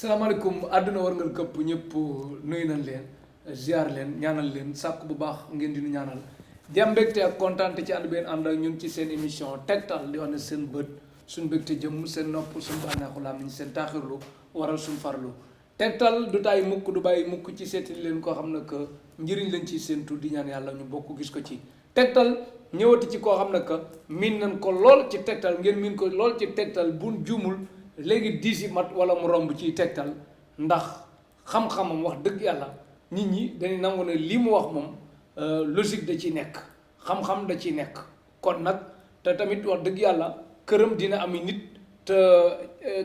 salaamaaleykum àdduna war ngal këpp ñëpp nuyu nañ leen ziar leen ñaanal leen sàkku bu baax ngeen di nu ñaanal di am mbégte ak kontaan ci ànd benn ànd ak ñun ci seen émission tegtal di wax ne seen bët suñ mbégte jëm seen nopp suñ bànneexu làmmiñ seen taaxirlu waral suñ farlu tegtal du tay mukk du bàyyi mukk ci seeti leen koo xam ne que njëriñ lañ ci séentu di ñaan yàlla ñu bokk gis ko ci tegtal ñëwati ci koo xam ne que miin nañ ko lool ci tegtal ngeen miin ko lool ci tegtal bu juumul léegi diisi mat wala mu romb ciy tegtal ndax xam-xamam wax dëgg yàlla nit ñi dañuy nangu ne lii mu wax moom logique da ciy nekk xam-xam da ciy nekk kon nag te tamit wax dëgg yàlla këram dina am nit te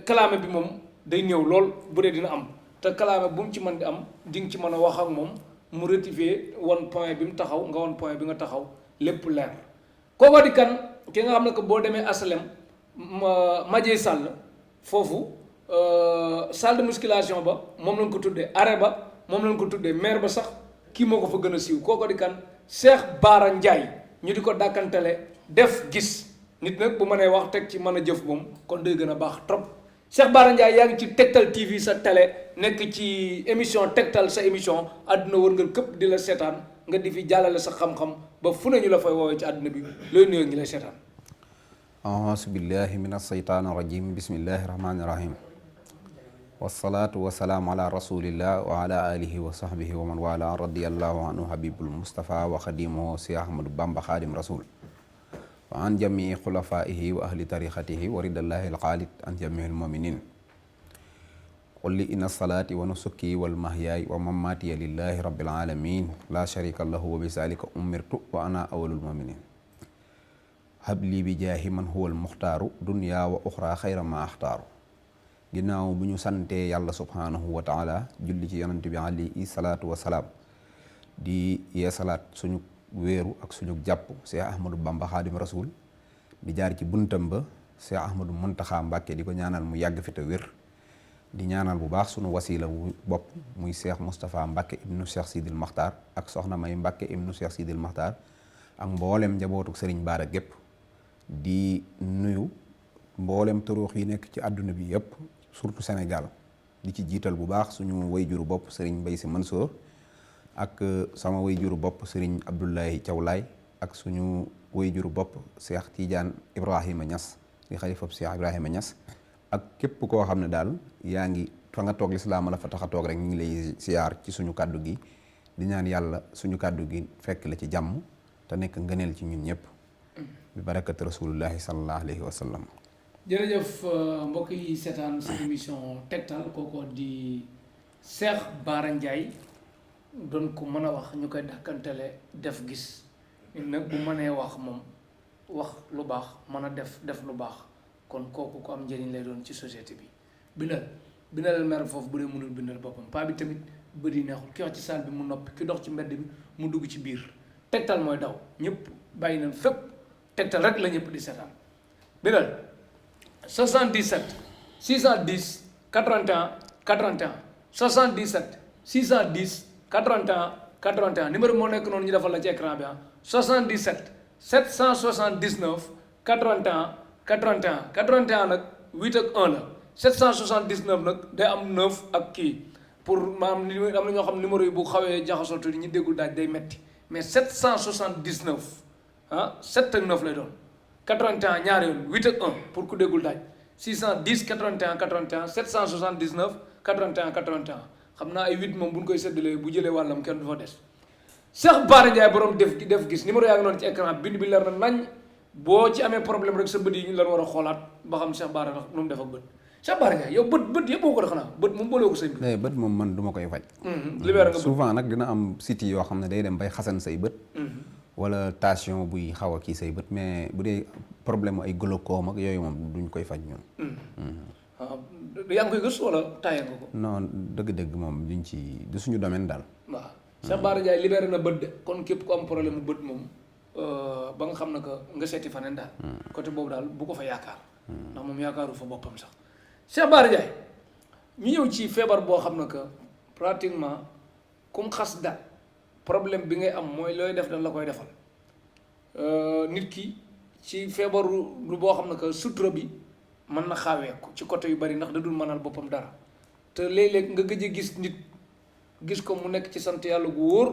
kalaame bi moom day néew lool bu dee dina am te kalaame bu mu ci mën di am di nga ci mën a wax ak moom mu rectifier wan point bi mu taxaw nga wan point bi nga taxaw lépp leer kooko di kan ki nga xam ne que boo demee asalem Madieye Sall foofu salle de musculation ba moom lañ ko tuddee arrêt ba moom lañ ko tuddee maire ba sax kii moo ko fa gën a siiw kooko di kan Cheikh Bara Ndiaye ñu di ko dàkkantele def gis nit nag bu mënee wax teg ci mën a jëf moom kon day gën a baax trop Cheikh Bara Ndiaye yaa ngi ci Tektal TV sa télé nekk ci émission Tektal sa émission àdduna wër nga këpp di la seetaan nga di fi jàllale sa xam-xam ba fu ne ñu la fay woowee ci àdduna bi looy nuyoo ngi lay seetaan auzu billahi min alsheytaan irajim bismillahi irahmani irahim wasalaatu wasalaamu ala rasulillah wa ala alihi wa sahbihi wa man wala radiallahu anhu habibul mustapha wa xadimuhu si ahmadu bamba xaadim rasul wa an jamii xulafaihi wa ahli tariqatihi wa ridallahi alxaalid an jamii almuminin qul li inna salaati wa nusuki wal mahyaay wa mamatiya lillahi rabbil alamin la sharika lahu wa bisalika umirtu wa ana awalul muminin habli bi jaahi man huwal muxtaaru dunya wa uxra xayra ma axtaaru ginnaaw bu ñu santee yàlla subhaanahu wa taala julli ci yonent bi alayhi salaatu wa salaam di yeesalaat suñu wéeru ak suñu jàpp Cheikh Ahmadou Bamba Xaadim Rasul di jaar ci buntam ba Cheikh Ahmadou Muntaxa Mbàkke di ko ñaanal mu yàgg fi te wér di ñaanal bu baax suñu wasila wu bopp muy Cheikh Moustapha Mbàkke ibnu Cheikh Sidil Maxtaar ak soxna May Mbàkke ibnu Cheikh Sidil Maxtaar ak mboolem njabootu Sëriñ Baara gépp di nuyu mboolem turuux yi nekk ci àdduna bi yëpp surtout Sénégal di ci jiital bu baax suñu wayjuru bopp Serigne Mbaye Sy Mansour ak sama wayjuru bopp Serigne Abdoulaye Thiaw Laye ak suñu wayjuru bopp Cheikh Tidiane Ibrahima Niass di xalifab Cheikh Ibrahima Niass ak képp koo xam ne daal yaa ngi fa nga toog lislaam la fa tax a toog rek ñu ngi lay siyaar ci suñu kàddu gi di ñaan yàlla suñu kàddu gi fekk la ci jàmm te nekk ngëneel ci ñun ñëpp bi barakat rasulullahi sallallahu alayhi wa sallam. jërëjëf mbokk yi seetaan seen émission Tektal kooko di Cheikh Bara Ndiaye doon ko mën a wax ñu koy dàkkantele def gis nag bu mënee wax moom wax lu baax mën a def lu baax kon kooku ko am njëriñ lay doon ci société bi bindal mer foofu bu dee mënul bindal boppam paa bi tamit bëri neexul ki wax ci salle bi mu noppi ki dox ci mbedd bi mu dugg ci biir Tektal mooy daw ñëpp bàyyi nañ fépp Tektal rek la ñëpp di seetaan bindal 77 610 81 81 77 610 81 81 numéro moo nekk noonu ñu defal la ci écran bi 77 779 81 81 81 nag 8 ak 1 la 779 nag day am 9 ak kii pour maanaam am na ñoo xam numéro yi bu xawee jaxasoo tuuti ñi déggul daaj day metti mais 779 7 ak 9 lay doon 81 ñaari yoon 8 ak 1 pour ku déggul daaj 610 81 81 779 81 81 xam naa ay 8 moom bu ñu koy séddalee bu jëlee wàllam kenn du fa des. Cheikh Bara Ndiaye borom def gis numéro yaa ngi noonu ci écran bind bi leer na nañ boo ci amee problème rek sa bët yi ñu leen war a xoolaat ba xam Cheikh Bara nu mu def ak bët Cheikh Bara Ndiaye yow bët yëpp boo ko def xanaa bët moom boole ko sëñ bi. bët moom man du ma koy faj. libéré nga souvent nag dina am site yoo xam ne day dem bay xasan say bët. wala tension buy xaw a kii say bët mais bu dee problème ay glaucome ak yooyu moom duñ koy faj ñun. waaw yaa ngi koy gëstu wala taayee nga ko. non dëgg-dëgg moom duñ ci du suñu domaine daal. waaw Cheikh Bara Ndiaye libéré na bët de kon képp ku am problème mu bët moom ba nga xam ne que nga seeti faneen daal. côté boobu daal bu ko fa yaakaar. ndax moom yaakaaru fa boppam sax. Cheikh Bara Ndiaye ñu ñëw ci feebar boo xam ne que pratiquement kum xas daal. problème bi ngay am mooy looy def dañ la koy defal nit ki ci feebaru lu boo xam ne que sutura bi mën na xaaweeku ci côté yu bari ndax da dul mënal boppam dara te léeg-léeg nga gëj a gis nit gis ko mu nekk ci sant yàlla gu wóor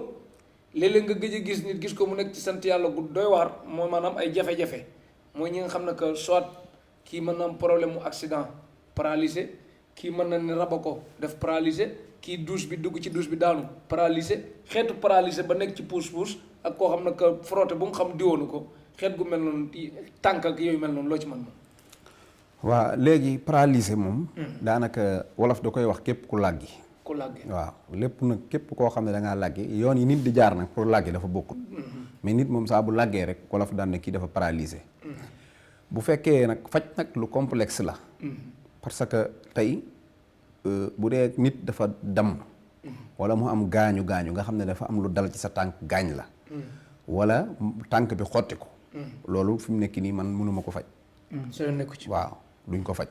léeg-léeg nga gëj a gis nit gis ko mu nekk ci sant yàlla gu doy waar mooy maanaam ay jafe-jafe mooy ñi nga xam ne que soit kii mën na am problème mu accident paralysé kii mën na ne raba ko def paralysé kii douche bi dugg ci douche bi daanu paralysé xeetu paralysé ba nekk ci pousse-pousse ak koo xam ne que frotté bu mu xam diwoonu ko xeet gu mel noonu tànk ak yooyu mel noonu loo ci mën moom. waaw léegi paralysé moom. daanaka wolof da koy wax képp ku làggi. ku làggi waaw lépp nag képp koo xam ne da ngaa làggi yoon yi nit di jaar nag pour làggi dafa bokkut. mais nit moom saa bu làggee rek wolof daan ne kii dafa paralysé. bu fekkee nag faj nag lu complexe la. parce que tey bu dee nit dafa damm. wala mu am gaañu nga xam ne dafa am lu dal ci sa tànk gaañ la. wala tànk bi xotti ko. loolu fi mu nekk nii man mënuma ko faj. soo nekku ci waaw duñ ko faj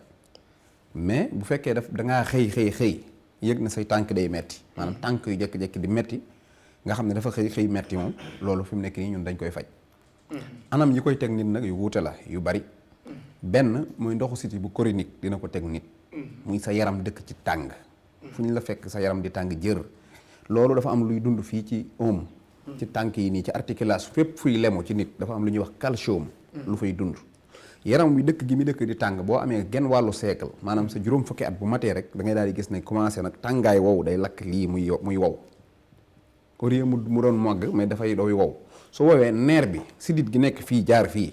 mais bu fekkee da ngaa xëy yëg na say tànk day metti maanaam tànk yu jékki-jékki di metti nga xam ne dafa xëy metti moom loolu fi mu nekk nii ñun dañ koy faj. anam yi koy teg nit nag yu wuute la yu bari. benn mooy ndoxu siti bu chronique dina ko teg nit. muy sa yaram dëkk ci tàng. fu ñu la fekk sa yaram di tàng jër. loolu dafa am luy dund fii ci oom. ci tànk yi nii ci articulation fépp fuy lemu ci nit dafa am lu ñuy wax calcium. lu fay dund. yaram wi dëkk gi mi dëkk di tàng boo amee genn wàllu siècle maanaam sa juróom fukki at bu matee rek da ngay daal di gis ne commencé nag tàngaay wow day lakk lii muy wow. au lieu mu doon màgg mais dafay doy wow su woowee neer bi sidit gi nekk fii jaar fii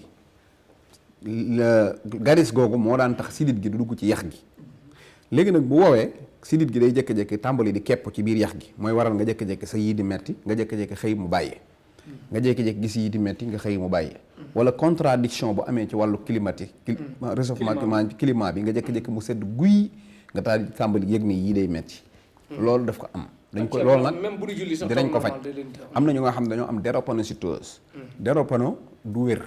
garis googu moo daan tax sidit gi du dugg ci yax gi léegi nag bu woowee sidit gi day jékki-jékki tàmbali di kepp ci biir yax gi mooy waral nga jékki-jékki sa yii di metti nga jékki-jékki xëy mu bàyyi nga jékki-jékki gis yii di metti nga xëy mu bàyyi wala contradiction bu amee ci wàllu climatique réchauffement climat bi nga jékki-jékki mu sedd guy nga taal di tàmbali yëg ni yii day metti loolu daf ko am dañ ko loolu nag dinañ ko faj am na ñu nga xam ne dañoo am drépanocytose drépano du wér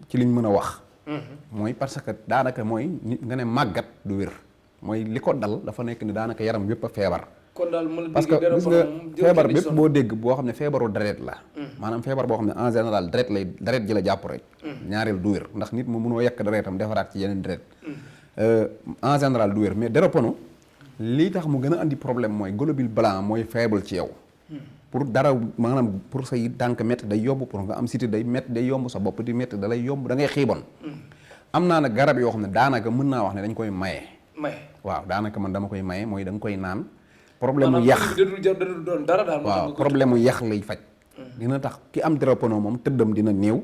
ci liñ mën a wax mooy parce que daanaka mooy nit nga ne màggat du wér mooy li ko dal dafa nekk ni daanaka yaram yépp a feebar kon daal parce que gis nga feebar bépp boo dégg boo xam ne feebaru deret la maanaam feebar boo xam ne en général deret ji la jàpp rek ñaareel du wér ndax nit mu mënoo yekk deretam defaraat ci yeneen deret en général du wér mais drépano lii tax mu gën a andi problème mooy globule blanc mooy faible ci yow pour dara maanaam pour say tànk métti day yomb pour nga am siti day métti day yomb sa bopp di métti da lay yomb da ngay xiibon am naa nag garab yoo xam ne daanaka mën naa wax ne dañ koy maye waaw daanaka man dama koy maye mooy da nga koy naan problème mu yax waaw problème mu yax lay faj dina tax ki am drépano moom tëddam dina néew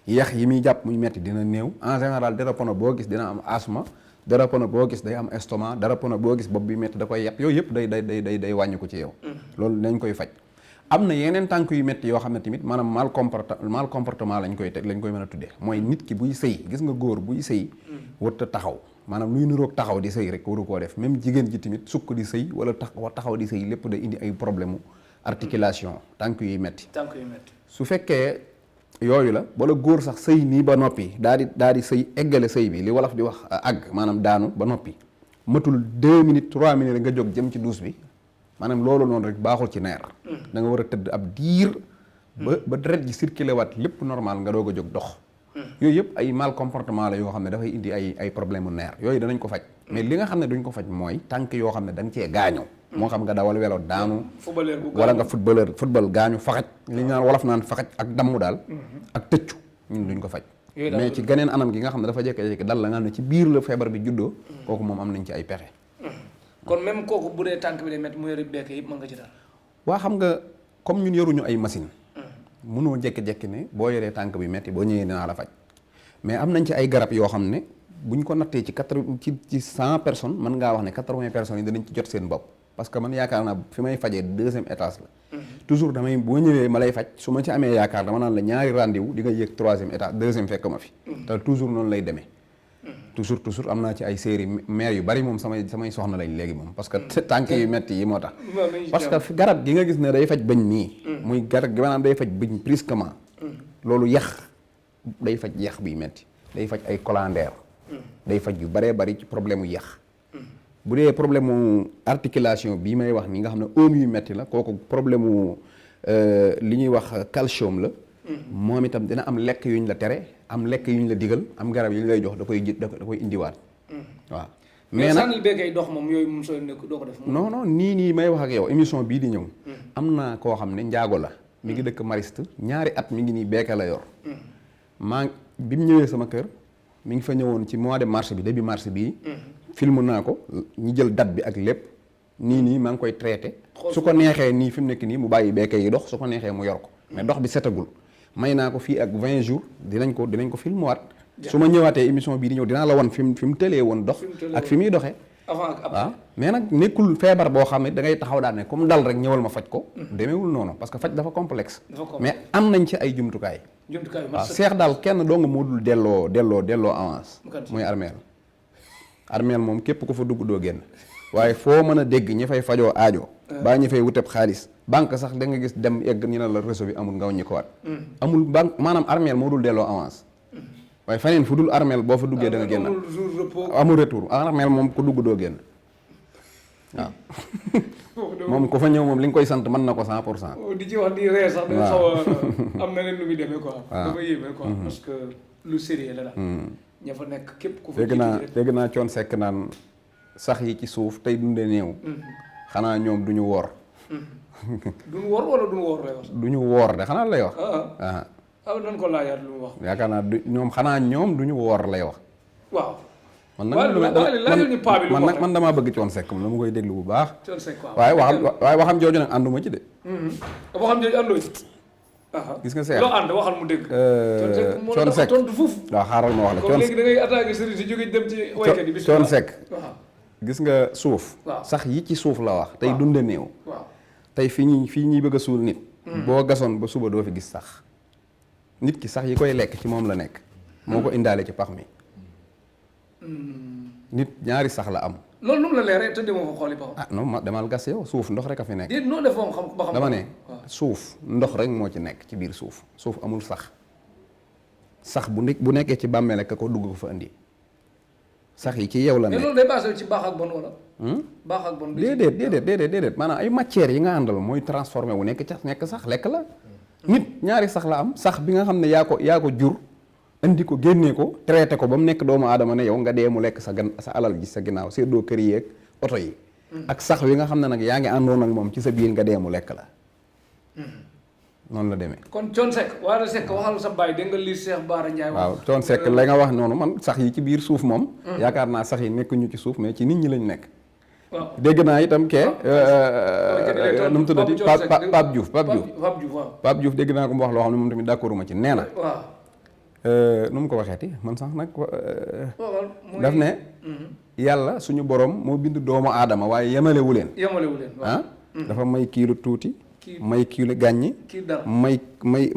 yax yi muy jàpp muy metti dina néew en général drépano boo gis dina am asthme drépano boo gis day am estomac drépano boo gis bopp bi metti da koy yàpp yooyu yëpp day wàññi ko ci yow loolu dañ koy faj am na yeneen tànk yu metti yoo xam ne tamit maanaam mal comportement lañ koy mën a tuddee mooy nit ki buy sëy gis nga góor buy sëy warta taxaw maanaam luy niroog taxaw di sëy rek waru koo def même jigéen ji tamit sukk di sëy wala taxaw di sëy lépp day indi ay problème articulation tànk yuy metti su fekkee yooyu la wala góor sax sëy nii ba noppi daal di sëy eggale sëy bi li wolof di wax àgg maanaam daanu ba noppi matul 2 minutes 3 minutes nga jóg jëm ci douche bi maanaam loolu noonu rek baaxul ci neer da nga war a tëdd ab diir ba deret ji circulé waat lépp normal nga doog a jóg dox yooyu yëpp ay mal comportement la yoo xam ne dafay indi ay problème mu neer yooyu danañ ko faj mais li nga xam ne duñ ko faj mooy tànk yoo xam ne da nga cee gaañoo moo xam nga dawal welo daanu wala nga football gaañu faxaj li ñu naan wolof naan faxaj ak damm daal ak tëccu ñun duñ ko faj mais ci geneen anam gi nga xam ne dafa jékki-jékki dal la nga xam ne ci biir la feebar bi juddoo kooku moom am nañ ci ay pexe kon même kooku bu dee tànk bi day métti mu yore bekk yëpp mën nga ci dara waa xam nga comme ñun yoruñu ay machine mënoo jékki-jékki ne boo yoree tànk bi métti boo ñëwee dinaa la faj mais am nañ ci ay garab yoo xam ne buñ ko nattee ci 100 personnes mën ngaa wax ne 80 personnes yi danañ ci jot seen bopp parce que man yaakaar naa fi may fajee 2e étage la toujours damay boo ñëwee ma lay faj su ma ci amee yaakaar dama naan la ñaari rendez-vous di nga yéeg 3e étage 2e fekk ma fi te toujours noonu lay demee toujours am naa ci ay série mère yu bari moom samay soxna lañ léegi moom parce que tànk yu metti yi moo tax parce que garab gi nga gis ne day faj bëñ nii muy garab gi maanaam day faj bëñ brusquement loolu yax day faj yax biy metti day faj ay colander day faj yu baree bari ci problème mu yax bu dee problème mu articulation bii may wax nii nga xam ne oom yu metti la kooku problème mu li ñuy wax calcium la moom itam dina am lekk yuñ la tere am lekk yuñ la digal am garab yuñ lay jox da koy indiwaat waaw mais nag sànnil beekay dox moom yooyu moom sooy nekk doo ko def. non non nii may wax ak yow émission bii di ñëw. am na koo xam ne njaago la. mi ngi dëkk Mariste ñaari at mi ngi nii beeke la yor. bi mu ñëwee sama kër mi ngi fa ñëwoon ci mois de mars bi début mars bii. film naa ko ñu jël date bi ak lépp nii maa ngi koy traité. su ko neexee nii fi mu nekk nii mu bàyyi beeke yi dox su ko neexee mu yor ko. mais dox bi setagul may naa ko fii ak 20 jours dinañ ko film waat. su ma ñëwaatee émission bii di ñëw dinaa la wan fi mu tëlee woon dox. ak fi muy doxee. avant ak après waaw mais nag nekkul feebar boo xam ne da ngay taxaw daal ne comme dal rek ñëwal ma faj ko. demeewul noonu parce que faj dafa complexe. mais am nañ ci ay jumtukaay. waaw seex daal kenn doo nga moo dul delloo avance. muy armeel moom képp ko fa dugg doo génn. waaye foo mën a dégg ñi fay fajoo aajo. baa ñi fay wuteb xaalis. banque sax da nga gis dem egg ñu ne la réseau bi amul nga wàññi ko waat. amul banque maanaam armeel moo dul delloo avance. waaye faneen fu dul armeel boo fa duggee da nga génn. amul retour armeel moom ku dugg doo génn waaw. moom ku fa ñëw moom li nga koy sant mën na ko 100%. di ci wax di ree sax. dafa xaw a am na leen lu muy demee quoi. dafa yéeme quoi parce que lu sérieux la daal. ña fa nekk képp ku fa. dégg naa coon sekk naan sax yi ci suuf tey dundee néew. xanaa ñoom du ñu woor. duñu woor wala duñu woor lay wax. du ñu woor de xanaa lay wax. nan ko laajaat lu mu wax. yaakaar naa ñoom du ñu woor lay wax. waaw. man damaa bëgg coon sekk moom dama koy déglu bu baax. coon sekk waaw waaye waxam jooju nag ànduma ci de. waxam jooju àndoo ci. gis nga seex loo ànd waxal mu dégg. coon sekk tontu fuuf. waaw xaaral ma wax la coon léegi da ngay attaqué sëriñ si jóge dem ci waykat yi. coon sekk waaw gis nga suuf. sax yi ci suuf la wax. tey dunde néew. waaw tey fii ñuy bëgg a suul nit. boo gasoon ba suba doo fi gis sax. nit ki sax yi koy lekk ci moom la nekk. moo ko indaale ci pax mi. nit ñaari sax la am. loolu nu mu la leeree te demoo fa xooli ba non ma demal gas yow suuf ndox rek a fi nekk. déet noo def moom xam ba xam. dama ne suuf ndox rek moo ci nekk ci biir suuf amul sax. sax bu nekkee ci bàmmeel rek ko dugg ko fa indi. sax yi ci yow la nekk. mais loolu day basé ci baax ak bon wala. baax ak bon déedéet maanaam ay matières yi nga àndal mooy transformé wu nekk sax lekk la. nit ñaari sax la am sax bi nga xam ne yaa ko jur. indi ko génnee ko traité ko ba mu nekk doomu aadama ne yow nga dee mu lekk sa alal ji sa ginnaaw seddoo kër yi ak oto yi. ak sax wi nga xam ne nag yaa ngi àndoon ak moom ci sa biir nga dee mu lekk la. noonu la demee. kon Thione Seck Wally Seck waxal sa baay dégg nga lii Cheikh Bara Ndiaye. waaw Thione Seck la nga wax noonu man sax yi ci biir suuf moom. yaakaar naa sax yi nekkuñu ci suuf mais ci nit ñi lañ nekk. waaw dégg naa itam kee. nu mu tuddati Pape Diouf Pape Diouf dégg naa ko mu wax loo xam ne moom tamit d'accorduma ci nee na. nu mu ko waxeeti man sax nag daf ne yàlla suñu borom moo bind doomu aadama waaye yemalewu leen dafa may kii lu tuuti may kii lu gàññi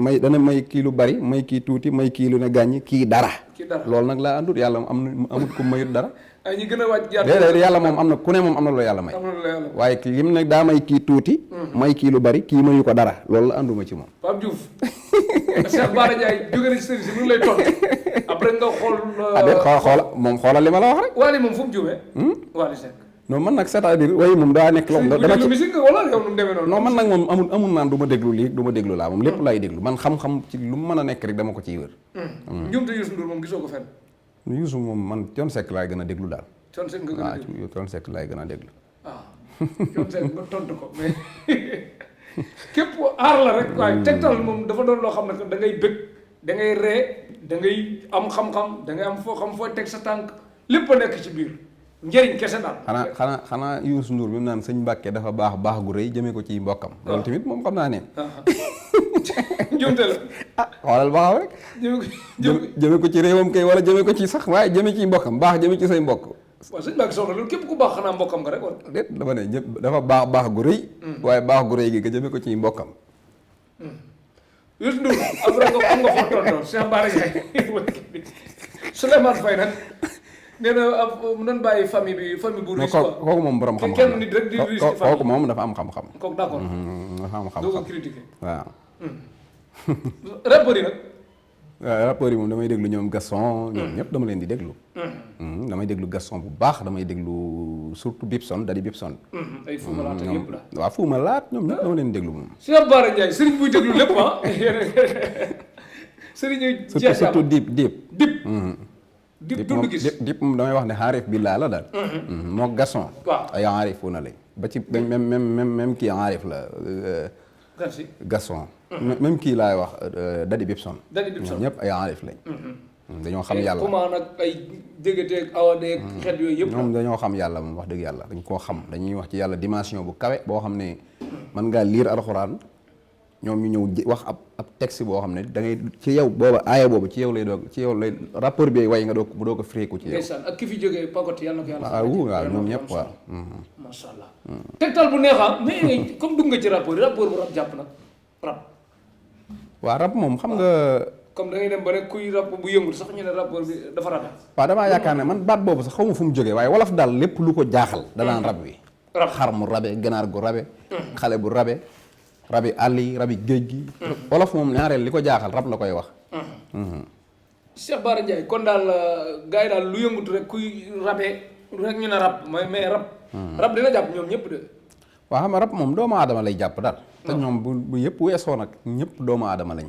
may dana may kii lu bari may kii tuuti may kii lu ne gàññi kii dara loolu nag laa àndut yàlla amut ko mayut dara ñi gën a wàcc déedéet yàlla moom am na ku ne moom am na lu yàlla may waaye lim nag daa may kii tuuti may kii lu bari kii mayu ko dara loolu la ànduma ci moom Pape Diouf Cheikh Bara Ndiaye jóge na ci sëriñ si nu lay tontu après nga xool moom xoolal li ma la wax rek Wally moom fu mu jubee Wally Seck non man nag c'est-à-dire waaye moom daa nekk loo dama ci musique wala yow nu mu demee noonu non man nag moom amul naan du ma déglu lii du ma déglu laa moom lépp laay déglu man xam-xam ci lu mu mën a nekk rek dama ko ciy wër njumte Youssou Ndour moom gisoo ko fenn Youssou moom man Thione Seck laay gën a déglu daal Thione Seck nga gën a déglu waaw Thione Seck laay gën a déglu Thione Seck nga tontu ko mais képp aar la rek waaye tegtal moom dafa doon loo xam ne da ngay bëgg da ngay ree da ngay am xam-xam da ngay am foo xam foo teg sa tànk lépp a nekk ci biir njëriñ kese daal. xanaa Youssou Ndour bi mu naan sëñ Mbàkke dafa baax gu rëy jëmee ko ci mbokkam. loolu tamit moom xam naa ne. njuumte la. xoolal baax rek. jëmee ko ci réewam kay wala jëmee ko ci sax waaye jëmee ci mbokkam baax jëmee ci say mbokk. waaw sëñ Mbàkke soxna loolu képp ku baax xanaa mbokkam nga rek wala. déet dama ne ñëpp dafa baax gu rëy. waaye baax gu rëy gi nga jëmee ko ci mbokkam. Youssou Ndour après nga am nga foo tontoon Cheikh Bara Ndiaye Souleymane Faye nag. nee na nan bàyyi famille bu riche quoi kooku moom borom xam-xam kenn nit rek di riche ci famille kooku moom dafa am xam-xam. kooku d'accord dafa am xam-xam doo ko critiquer waaw. rappeurs yi nag. waaw rappeurs yi moom damay déglu ñoom Gaston. ñoom ñëpp dama leen di déglu. damay déglu Gaston bu baax damay déglu surtout Bibson Dadi Bibson. ay Fou Malade ak yëpp la. waaw Fou Malade ñoom ñëpp dama leen di déglu moom. Cheikh Bara Ndiaye sëriñ buy déglu lépp ah. sëriñ yu jeex surtout Dip. dip dund gis dip moom damay wax ne xaarif billaa la daal. moo Gaston. waaw ay xaarifu na lañ ba ci même kii xaarif la. merci Gaston. même kii laay wax Dadi Bibson. Dadi Bibson ñoom ñëpp ay xaarif lañ. dañoo xam yàlla comment nag ay déggateeg awadeeg xeet yooyu yëpp. ñoom dañoo xam yàlla moom wax dëgg yàlla dañ koo xam dañuy wax ci yàlla dimension bu kawe boo xam ne mën ngaa liir alxuraan ñoom ñu ñëw wax ab texte boo xam ne da ngay ci yow booba aaya boobu ci yow lay doog ci yow lay rapport bi way nga doog mu doog a fréeku ci yow. ndeysaan ak ki fi jógee Pakoti yàlla na ko yàlla. waaw ñoom ñëpp waaw. macha allah. tegtal bu neexam mais comme dugg nga ci rapport bu rab jàpp nag rab. waaw rab moom xam nga. comme da ngay dem ba rek kuy rab bu yëngul sax ñu ne rapport bi dafa rabe. waaw damaa yaakaar ne man baat boobu sax xaw ma fu mu jógee waaye wolof daal lépp lu ko jaaxal. danaan rab wi. xar mu rabe ganaar gu rabe. xale bu rabe. rabi àll yi rabi géej gi. wolof moom ñaareel li ko jaaxal rab la koy wax. Cheikh Bara Ndiaye kon daal gars yi daal lu yëngutu rek kuy rabe rek ñu ne rab mais rab. rab dina jàpp ñoom ñëpp de. waaw xam nga rab moom doomu aadama lay jàpp daal. te ñoom bu yëpp weesoo nag ñëpp doomu aadama lañ.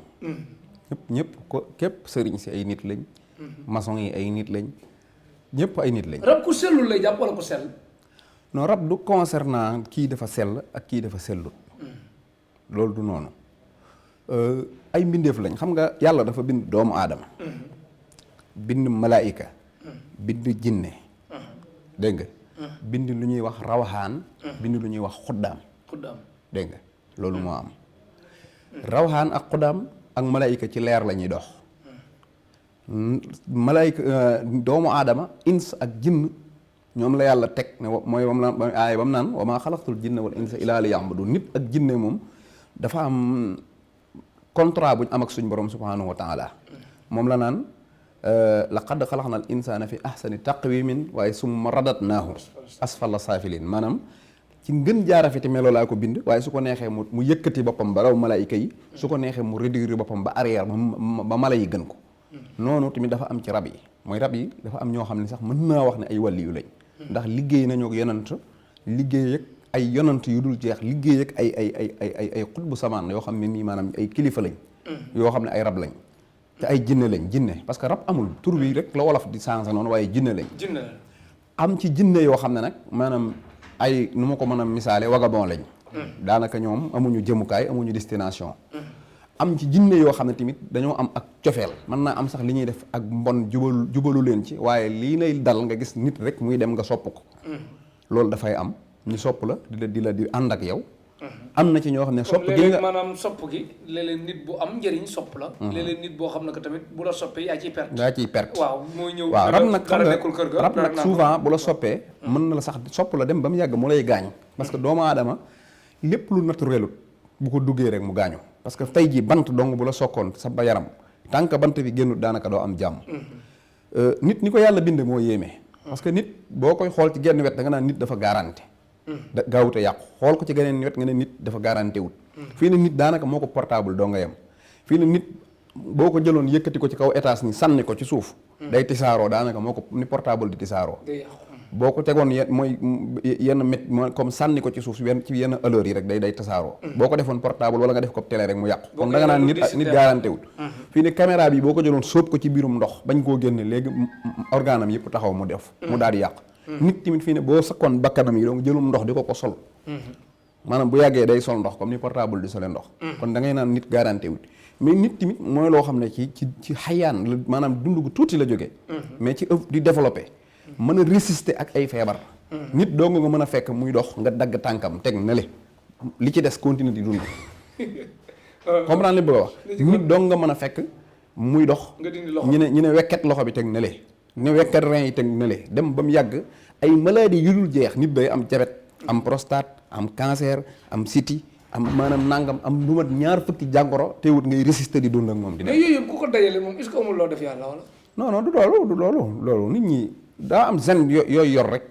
ñëpp ko képp sëriñ si ay nit lañ. maçon yi ay nit lañ. ñëpp ay nit lañ. rab ku sellul lay jàpp wala ku sell. non rab du concernant kii dafa sell ak kii dafa sellut. loolu du noonu ay mbindeef lañ xam nga yàlla dafa bind doomu aadama. bind malaayika. bind jinne. dégg nga. bind lu ñuy wax rawaxaan. bind lu ñuy wax xuddaam. dégg nga loolu moo am. rawaxaan ak xuddaam ak malaayika ci leer la ñuy dox. malaayika doomu aadama ins ak jinn ñoom la yàlla teg ne mooy bam naan aaya bam naan wa maa xalaqtul jinna wal insa illaa liya'budu nit ak jinne moom dafa am contrat bu ñu am ak suñ borom subhanahu wa taala moom la naan laqad xalaqnal insaana fi ahsani taqwimin waaye summa radatnaahu asfala saafiliin maanaam ci ngën jaarafeti melo laa ko bind waaye su ko neexee mu yëkkati boppam ba raw malaayika yi su ko neexee mu réduire boppam ba arrière ba mala yi gën ko noonu tamit dafa am ci rab yi mooy rab yi dafa am ñoo xam ne sax mën naa wax ne ay wàlliyu lañ ndax liggéey nañu ak yonant liggéey ak ay yonant yu dul jeex liggéey ak ay xutbu samaan yoo xam ne nii maanaam ay kilifa lañ yoo xam ne ay rab lañ te ay jinne lañ jinne parce que rab amul tur bi rek la wolof di changé noonu waaye jinne lañ am ci jinne yoo xam ne nag maanaam ay nu ma ko mën a misaale vagabond lañ daanaka ñoom amuñu jëmukaay amuñu destination am ci jinne yoo xam ne tamit dañoo am ak cofeel mën naa am sax li ñuy def ak mbon jubalu leen ci waaye lii lay dal nga gis nit rek muy dem nga sopp ko loolu dafay am ñu sopp la di ànd ak yow am na ci ñoo xam ne sopp gi nga maanaam sopp gi léeg-léeg nit bu am njëriñ sopp la léeg-léeg nit boo xam ne que tamit bu la soppee yaa ciy perte waaw mooy ñëw waaw rab nag xam nekkul kër ga rab nag souvent bu la soppee mën na la sax sopp la dem ba mu yàgg mu lay gaañ parce que doomu aadama lépp lu naturelu bu ko duggee rek mu gaañu parce que tey jii bant dong bu la sokkoon sa ba yaram tant que bant bi génnul daanaka doo am jàmm nit ñi ko yàlla bind moo yéeme parce que nit boo koy xool ci genn wet da nga naan nit dafa garanti da gaawut a yàqu xool ko ci geneen wet nga ne nit dafa garanti wut fii ne nit daanaka moo ko portable doo nga yem fii ne nit boo ko jëloon yëkkati ko ci kaw étage ni sànni ko ci suuf day tisaaroo daanaka moo ko ni portable di tisaaroo boo ko tegoon yenn met comme sànni ko ci suuf ci yenn heure yi rek day tasaaroo boo ko defoon portable wala nga def ko télé rek mu yàqu kon da nga naan nit garanti wut fii ne caméra bi boo ko jëloon sóob ko ci biirum ndox bañ koo génne léegi organam yëpp taxaw mu def mu daal di yàqu nit tamit fii ne boo sakkoon bakkanam yi donc jëlum ndox di ko sol maanaam bu yàggee day sol ndox comme ni portable di sole ndox kon da ngay naan nit garanti wut mais nit tamit mooy loo xam ne ci xayaan la maanaam dund gu tuuti la jógee mais ci di développé mën a résister ak ay feebar nit doo nga mën a fekk muy dox nga dagg tànkam teg na li ci des continue di dund comprendre li bëgg a wax nit doo nga mën a fekk muy dox ñu ne wekket loxo bi teg na le ñu wekket rein yi teg na le dem ba mu yàgg ay maladie yu dul jeex nit day am diabète am prostate am cancer am siti am maanaam nangam am lu mat 2 fukki jàngoro teewut ngay résister di dund ak moom di mais yooyu yëpp ku ko dajale moom est-ce que amul loo def yàlla wala non du loolu nit ñi daa am zen yooyu yor rek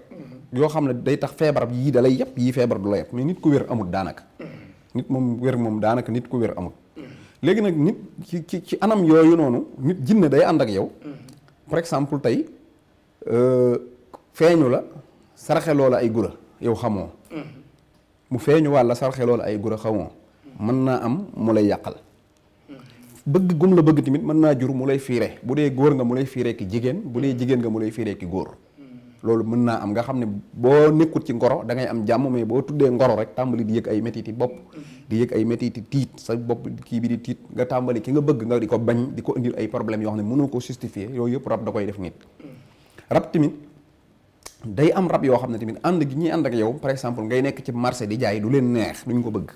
yoo xam ne day tax feebar yii da lay yëpp yii feebar du la yëpp mais nit ku wér amul daanaka nit moom wér moom daanaka nit ku wér amul léegi nag nit ci anam yooyu noonu nit jinne day ànd ak yow par exemple tey feeñu la saraxe loola ay gura yow xamoo mu feeñu wàlla saraxe loola ay gura xamoo mën naa am mu lay yàqal bëgg gum la bëgg tamit mën naa jur mu lay fiire bu dee góor nga mu lay fiire ki jigéen bu dee jigéen nga mu lay fiire ki góor loolu mën naa am nga xam ne boo nekkut ci ngoro da ngay am jàmm mais boo tuddee ngoro rek tàmbali di yëg ay métiti bopp di yëg ay métiti tiit sa bopp kii bi di tiit nga tàmbali ki nga bëgg nga di ko bañ di ko indil ay problèmes yoo xam ne mënoo ko justifier yooyu yëpp rab da koy def nit rab tamit day am rab yoo xam ne tamit ànd gi ñuy ànd ak yow par exemple ngay nekk ci marché di jaay du leen neex duñ ko bëgg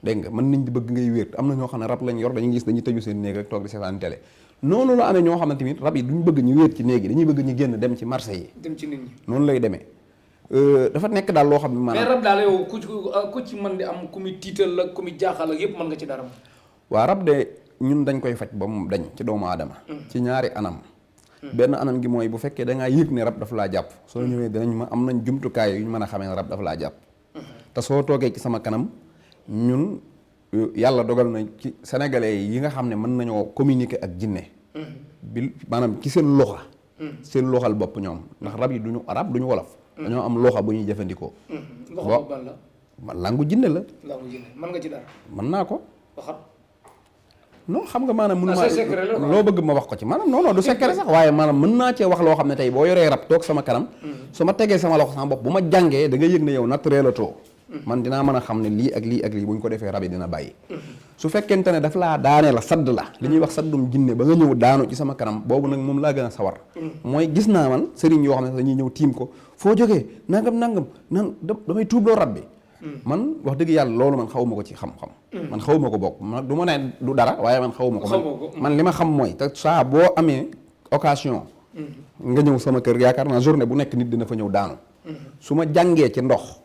dégg nga mën nañ di bëgg ngay wér am na ñoo xam ne rab lañ yor dañuy gis dañuy tëju seen néeg rek toog di seetaan télé noonu la amee ñoo xam ne tamit rab yi duñ bëgg ñu wéet ci néeg yi dañuy bëgg ñu génn dem ci marché yi dem ci nit ñi noonu lay demee dafa nekk daal loo xam ne mais maanaam rab daal yow ku ci mën di am ku muy tiital la ku muy jaaxal ak yëpp mën nga ci dara waa rab de ñun dañ koy faj ba mu dañ ci doomu aadama ci ñaari anam benn anam gi mooy bu fekkee da ngaa yëg ne rab dafa laa jàpp soo ñëwee dinañ ma am nañ jumtukaay yu ñu mën a xamee ne rab dafa laa jàpp te soo toogee ci sama kanam ñun yàlla dogal na ci sénégalais yi nga xam ne mën nañoo communiquer ak jinne bi maanaam ci seen loxa seen loxal bopp ñoom ndax rab yi duñu arab duñu wolof dañoo am loxa bu ñuy jëfandikoo loxo ban la man langu jinne la langu jinne mën nga ci dara mën naa ko waxat non xam nga maanaam mënu c'est secret la loo bëgg ma wax ko ci maanaam non du secret sax waaye maanaam mën naa cee wax loo xam ne tey boo yoree rab toog sama kanam su ma tegee sama loxo sama bopp bu ma jàngee da nga yëg ne yow naturel la too man dinaa mën a xam ne lii ak lii ak lii bu ñu ko defee rab yi dina bàyyi su fekkente ne daf laa daanee la sadd la li ñuy wax saddum jinne ba nga ñëw daanu ci sama kanam boobu nag moom laa gën a sawar mooy gis naa man sëriñ yoo xam ne dañuy ñëw tiim ko foo jógee nangam nan damay tuubloo rab bi man wax dëgg yàlla loolu man xawuma ko ci xam-xam man xawuma ko bokk man du ma ne du dara waaye man xawuma ko man li ma xam mooy te saa boo amee occasion nga ñëw sama kër yaakaar naa journée bu nekk nit dina fa ñëw daanu su ma jàngee ci ndox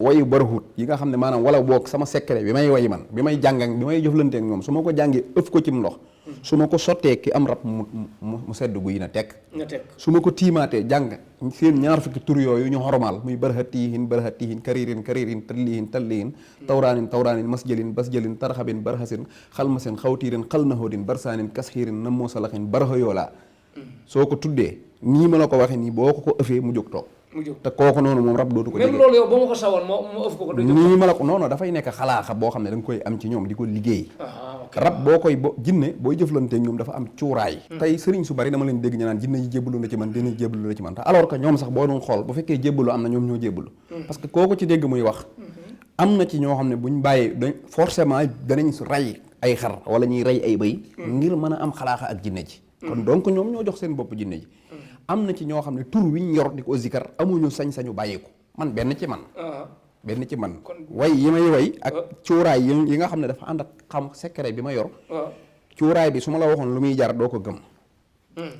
wayu barahut yi nga xam ne maanaam wala boog sama secret bi may way man bi may jàng ak bi may jëflante ak ñoom su ma ko jàngee ëf ko ci ndox su ma ko sottee ki am rab mu sedd guy na tekk su ma ko tiimaatee jàng seen ñaar fukki tur yooyu ñu xormaal muy barahatihin karirin tallihin tawraanin masjalin tarxabin barxasin xalmasin xawtiirin xalnahoodin barsaanin kasxiirin namoo salaxin baraxa yoolaa soo ko tuddee nii ma la ko waxee nii boo ko ëfee mu jóg toog te kooku noonu moom rab dootu ko même loolu yow ba ma ko sawoon moo ëf ko nii ma la ko non dafay nekk xalaaxa boo xam ne da nga koy am ci ñoom di ko liggéey rab boo koy jinne booy jëflante ñoom dafa am cuuraay tey sëriñ su bari dama leen dégg ñu naan jinne yi jébbalu na ci man dina jébbalu na ci man te alors que ñoom sax boo doon xool bu fekkee jébbalu am na ñoom ñoo jébbalu parce que kooku ci dégg muy wax am na ci ñoo xam ne buñ bàyyee dañ forcément danañ rey ay xar wala ñuy rey ay bëy ngir mën a am xalaaxa ak jinne ji kon donc ñoom ñoo jox seen bopp jinne ji am na ci ñoo xam ne tur wiñ yor di ko zikar amuñu sañ-sañu bàyyi ko man benn ci man way yi may way ak cuuraay yi nga xam ne dafa ànd ak xam secret bi ma yor cuuraay bi su ma la waxoon lu muy jar doo ko gëm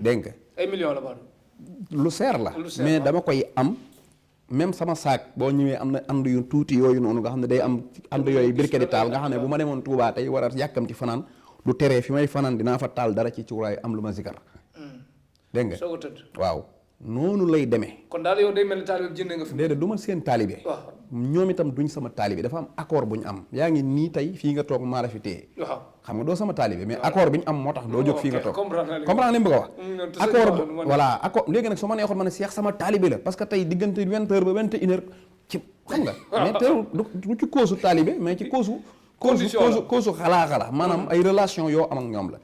dégg nga ay millions la ba lu seer la mais dama koy am même sama saak boo ñëwee am na ànd yu tuuti yooyu noonu nga xam ne day am ànd yooyu birke di taal nga xam ne bu ma demoon Touba tey war a yàkkamti fanaan du teree fi may fanaan dinaa fa taal dara ci cuuraay am lu ma zikar dégg nga soo ko tëdd waaw noonu lay demee kon daal yow day mel ni taalibe jënd nga fi déedéet du ma seen taalibe ñoom itam duñ sama taalibe dafa am accord bu ñu am yaa ngi nii tey fii nga toog maa la fi téye xam nga doo sama taalibe mais accord bi ñu am moo tax doo jóg fii nga toog comprendre li mu bëgg a wax accord voilà accord léegi nag su ma neexoon ma ne Cheikh sama taalibe la parce que tey diggante 20 heures ba 21 heures ci xam nga mais teewul du ci koosu taalibe mais ci koosu xalaa maanaam ay relation yoo am ak ñoom la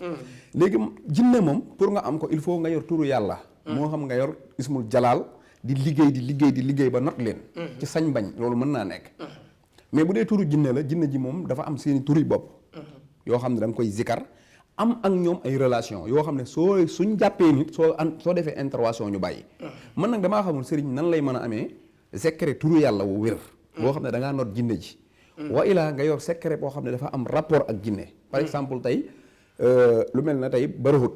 léegi jinne moom pour nga am ko il faut nga yor turu yàlla moo xam nga yor ismul jalaal di liggéey ba not leen ci sañ bañ loolu mën naa nekk mais bu dee turu jinne la jinne ji moom dafa am seeni turi bopp yoo xam ne da nga koy zikar am ak ñoom ay relation yoo xam ne suñ jàppee nit soo defee intervention ñu bàyyi man nag damaa xamul sëriñ nan lay mën a amee secret turu yàlla wu wér boo xam ne da ngaa not jinne ji wa ilaa nga yor secret boo xam ne dafa am rapport ak jinne par exemple tey lu mel na tey barahut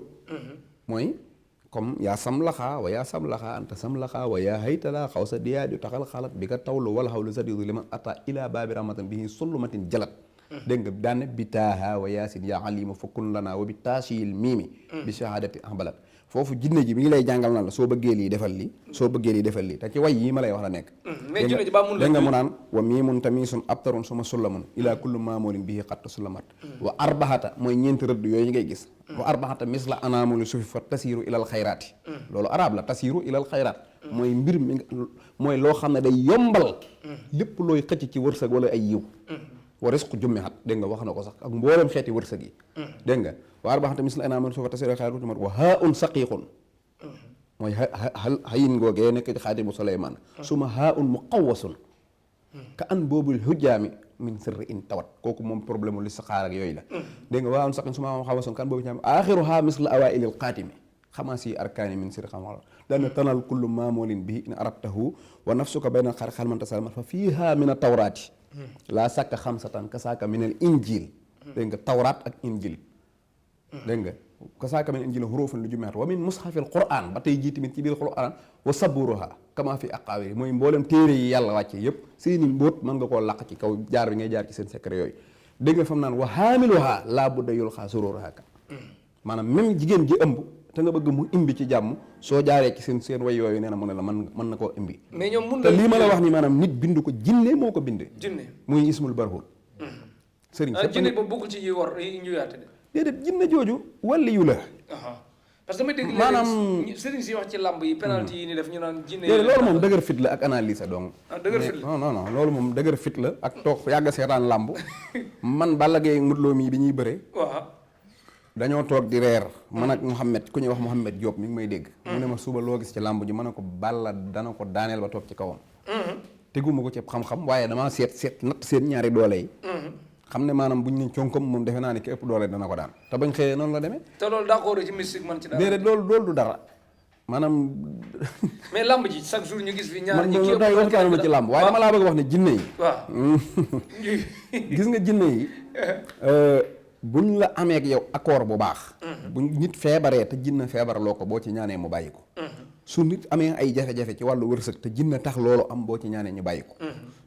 mooy comme yaa sam laxaa wa yaa sam laxaa anta sam laxaa wa yaa haytala xaw sa diyaa di taxal xalat bi ka tawlu wala xawlu sadidu liman ata ila baabi rahmatan bihi sullumatin jalat dégg nga daane bi taaha wa yaasin yaa alima fakkun lana wa bi taasiyil miimi bi shahadati ahbalat foofu jinne ji mi ngi lay jàngal naan la soo bëggee lii defal lii te ci way yi ma lay wax la nekk dégg nga mu naan wa miimun tamisun abtarun suma sullamun ila kullu maamulin bihi xatta sullamat wa arbaxata mooy ñeenti rëdd yooyu ngay gis wa arbaxata misla anaamuli sufi fa tasiru ilal xayraati loolu arab la tasiru ilal xayraat mooy mbir mi mooy loo xam ne day yombal lépp looy xëcc ci wërsëg wala ay yiw wa risqu jummihat dégg nga wax na ko sax ak mboolem xeeti wërsëg yi dégg nga wa arbaxata misla anaaman soo fa tasira xayratu mat wa haa un saqiiqun mooy xayin googee nekk ci xaatimu Suleymaan suma haa un muqawwasun ka an boobul hujjaami min sirri in tawat kooku moom problème mu li saxaar ak yooyu la dégg nga waa un saqin suma muqawwasun ka an boobu ñaam aaxiruhaa misla awaa'ilil xaatimi xamaasi arkaani min sirri xam dana tanal kullu maamulin bihi in arabtahu wa nafsuka bayna xar xal man tasalmat fa fiiha min a tawraati laa sàkka xamsatan kasaaka min al injil dégg nga tawraat ak injil dégg nga kasaaka min injil hurufun lu jumeat wa min mushafil quran ba tey jii tamit ci biir quran wa saburuha kama fi aqaawiri mooy mboolem téere yi yàlla wàcce yépp seeni mbóot mën nga koo laq ci kaw jaar bi ngay jaar ci seen secret yooyu dégg nga fam naan wa haamiluha laa budda yulxaa sururuha ka maanaam même jigéen ji ëmb te nga bëgg mu imbi ci jàmm soo jaaree ci seen way yooyu nee na mu ne la mën na koo imbi mais ñoom mun te lii ma la wax ni maanaam nit bind ko jinne moo ko bind jinne muy ismul barhul sëriñ jinne boobu bokkul ci yi war yi ñu yaate de déedéet jinne jooju wàlli yu la parce que dama dégg maanaam sëriñ si wax ci làmb yi penalty yi ni def ñu naan jinne déedéet loolu moom dëgër fit la ak analyse donc dëgër fit la non loolu moom dëgër fit la ak toog yàgg seetaan làmb man Balla Gaye Modou Lo mii bi ñuy bëree waaw dañoo toog di reer man ak Mouhamed ku ñuy wax Mouhamed Diop mi ngi may dégg mu ne ma suba loo gis ci làmb ji ma ne ko Balla dana ko daaneel ba toog ci kawam teguma ko ci xam-xam waaye damaa seet natt seen ñaari doole yi xam ne maanaam buñ ne concom moom defe naa ne ki ëpp doole dana ko daan te bañ xëyee noonu la demee te loolu d'accord ci mystique man ci dara déedéet loolu du dara maanaam mais làmb ji chaque jour ñu gis fi ñaar man ñi loolu day waxtaanu ma ci làmb waaye dama laa bëgg wax ne jinne yi waaw gis nga jinne yi buñ la amee ak yow accord bu baax buñ nit feebaree te jinne feebarloo ko boo ci ñaanee mu bàyyi ko su nit amee ay jafe-jafe ci wàllu wërsëg te jinne tax loolu am boo ci ñaanee ñu bàyyi ko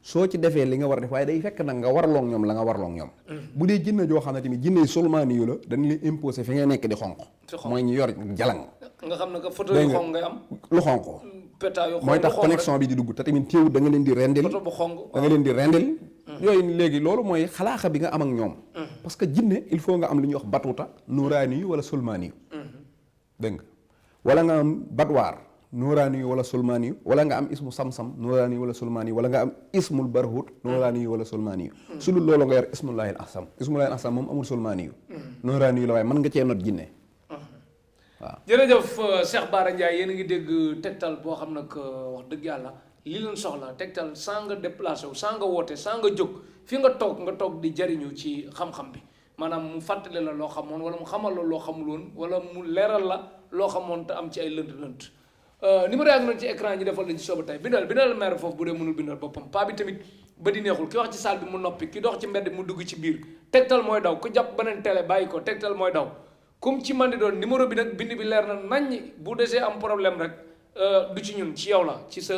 soo ci defee li nga war a def waaye day fekk nag nga warloog ñoom la nga warloog ñoom bu dee jinne joo xam ne tamit jinne yi sulmaani yu la dañ lay imposé fi nga nekk di xonq mooy ñu yor jalang nga xam ne que photo yu xonq ngay am lu xonq péta yu xonq mooy tax connexion bi di dugg te tamit téewut da nga leen di rendil photo bu xonq da nga leen di rendil yooyu léegi loolu mooy xalaaxa bi nga am ak ñoom parce que jinne il faut nga am li ñuy wax batuta nuuraani yu wala sulmaani yu dégg nga wala nga am batwaar nuuraani yu wala sulmaani yu wala nga am ismu sam-sam nuuraani yu wala sulmaani yu wala nga am ismul barhut nuuraani yu wala sulmaani yu su dul loolu nga yor ismullahil ahsam ismullahil ahsam moom amul sulmaani yu nuuraani yu la waaye mën nga cee not jinne waaw jërëjëf Cheikh Bara Ndiaye yéen a ngi dégg tegtal boo xam nag wax dëgg yàlla li leen soxla tegtal sans nga déplacé wu sans nga woote sans nga jóg fi nga toog di jariñu ci xam-xam bi maanaam mu fàttale la loo xamoon wala mu xamal la loo xamul woon wala mu leeral la loo xamoon te am ci ay lënt-lënt numéro yaa ngi noonu ci écran ñi defal lañ ci sooba tey bindal maire foofu bu dee mënul bindal boppam paa bi tamit ba di neexul ki wax ci salle bi mu noppi ki dox ci mbedd mu dugg ci biir tegtal mooy daw ku jàpp beneen télé bàyyi ko tegtal mooy daw comme ci man di doon numéro bi nag bind bi leer na naññ bu desee am problème rek du ci ñun ci yow la ci sa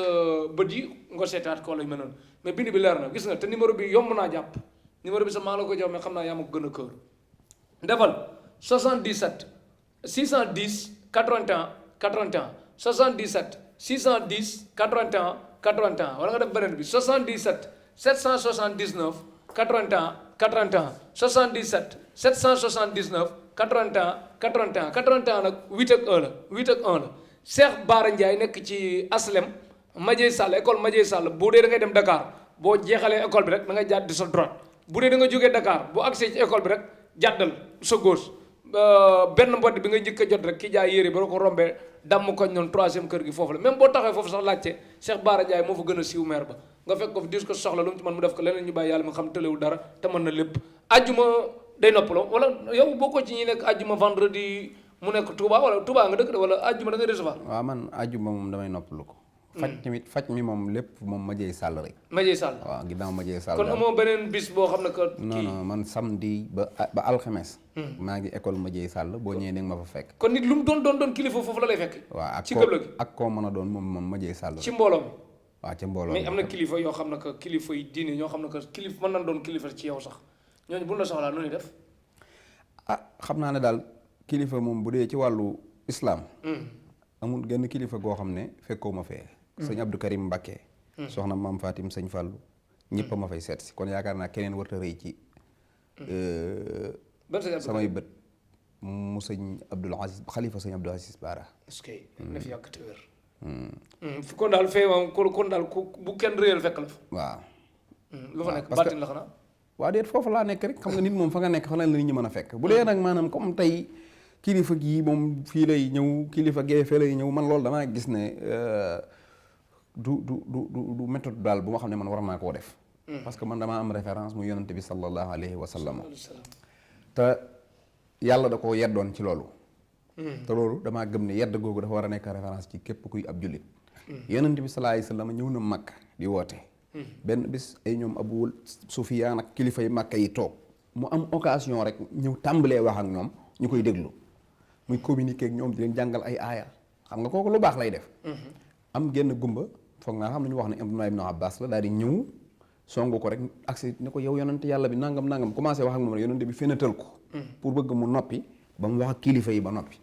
bët yi nga seetaat ko lañ mel noonu mais bind bi leer na gis nga te numéro bi yomb naa jàpp numéro bi sax maa la ko jox mais xam naa yaa ma ko gën a kër defal 77 610 81 81 77 610 81 81 wala nga def beneen bi 77 779 81 81 77 779 81 81 81 nag 8 ak 1 la 8 ak 1 la Cheikh Bara Ndiaye nekk ci Aslem Madieye Sall école Madieye Sall bu dee da ngay dem Dakar boo jeexalee école bi rek da ngay jàdd sa droite bu dee da nga jógee Dakar boo accès ci école bi rek jàddal sa gauche benn mbodd bi nga njëkk a jot rek ki jaay yére ba ko rombee damm koñ noonu troisième kër gi foofu la même boo taxee foofu sax laajte Cheikh Bara Ndiaye moo fa gën a siiw maire ba nga fekk ko fi dis ko soxla lu mu ci mën mu def ko leneen ñu bàyyi yàlla mi nga xam tëlewul dara te mën na lépp ajjuma day noppaloo wala yow boo ko ci ñi nekk ajjuma vendredi mu nekk Touba wala Touba nga dëkk de wala ajjuma da ngay recevoir waaw man ajjuma moom damay noppalu ko faj mi moom lépp moom Madieye Sall rek Madieye Sall waaw ginnaaw Madieye Sall kon amoo beneen bis boo xam ne que non man samedi ba alxames maa ngi école Madieye Sall boo ñëwee da nga ma fa fekk kon nit lu mu doon kilifa foofu la lay fekk waaw ci këbla gi ak koo mën a doon moom Madieye Sall ci mbooloo mi waaw ci mbooloo mais am na kilifa yoo xam ne que kilifa yi diine ñoo xam ne que kilifa mën nañ doon kilifa ci yow sax ñooñu buñ la soxlaa nu ñuy def xam naa ne daal kilifa moom bu dee ci wàllu islam amul genn kilifa goo xam ne fekkoo ma fee sëñ Abdou Karim Mbacké soxna maam Fatim sëñ Fallou ñëpp a ma fay seet si kon yaakaar naa keneen warta rëy ci samay bët mu sëñ Abdoul Aziz xalifa sëñ Abdoul Aziz Bara est-ce que na fi yàgg te wér kon daal fee moom kon daal ku bu kenn réyal fekk la fa waaw lu fa nekk baatin la xanaa waa déet foofu laa nekk rek xam nga nit moom fa nga nekk fa la nit ñi mën a fekk bu dee nag maanaam comme tey kilifa gii moom fii lay ñëw kilifa gee fee lay ñëw man loolu damaa gis ne du méthode daal bu ma xam ne man war naa koo def parce que man damaa am référence mu yonante bi sallallahu alayhi wa sallam te yàlla da koo yeddoon ci loolu te loolu damaa gëm ne yedd googu dafa war a nekk référence ci képp kuy ab jullit yonante bi sallallahu alayhi wa sallam ñëw na Makka di woote benn bis ay ñoom Abu Sufyaan ak kilifa yi Makka yi toog mu am occasion rek ñëw tàmbalee wax ak ñoom ñu koy déglu muy communiquer ak ñoom di leen jàngal ay aaya xam nga kooku lu baax lay def am genn gumba foog naa xam nañu wax ne Abdullah ibn Abbas la daal di ñëw songu ko rek agsi ne ko yow yonante yàlla bi nangam commencé wax ak moom rek yonante bi fenatal ko pour bëgg mu noppi ba mu wax ak kilifa yi ba noppi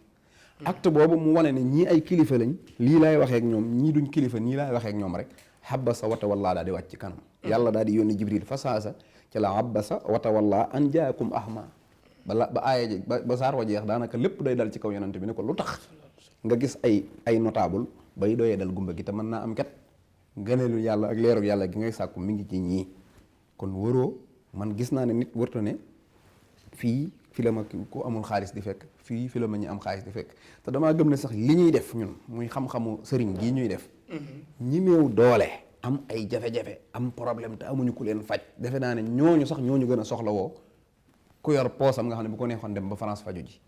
acte boobu mu wane ne ñii ay kilifa lañ lii laay waxee ak ñoom ñii duñ kilifa nii laay waxee ak ñoom rek habasa wa tawalla daal di wàcc ci kanam yàlla daal di yónni Jibril fa saasa ci la habasa wa tawalla an jaakum ahma ba aaya ji ba saar wa jeex daanaka lépp day dal ci kaw yonante bi ne ko lu tax nga gis ay notable bay doyee dal gumba gi te mën naa am kat ngëneelu yàlla ak leeru yàlla gi ngay sàkku mi ngi ci ñii kon waroo man gis naa ne nit warta ne fii fi la ma ku amul xaalis di fekk fii fi la ma ñu am xaalis di fekk te damaa gëm ne sax li ñuy def ñun muy xam-xamu sëriñ gii ñuy def ñi néew doole am ay jafe-jafe am problème te amuñu ku leen faj defe naa ne ñooñu sax ñooñu gën a soxla woo ku yor poosam nga xam ne bu ko neexoon dem ba France faju ji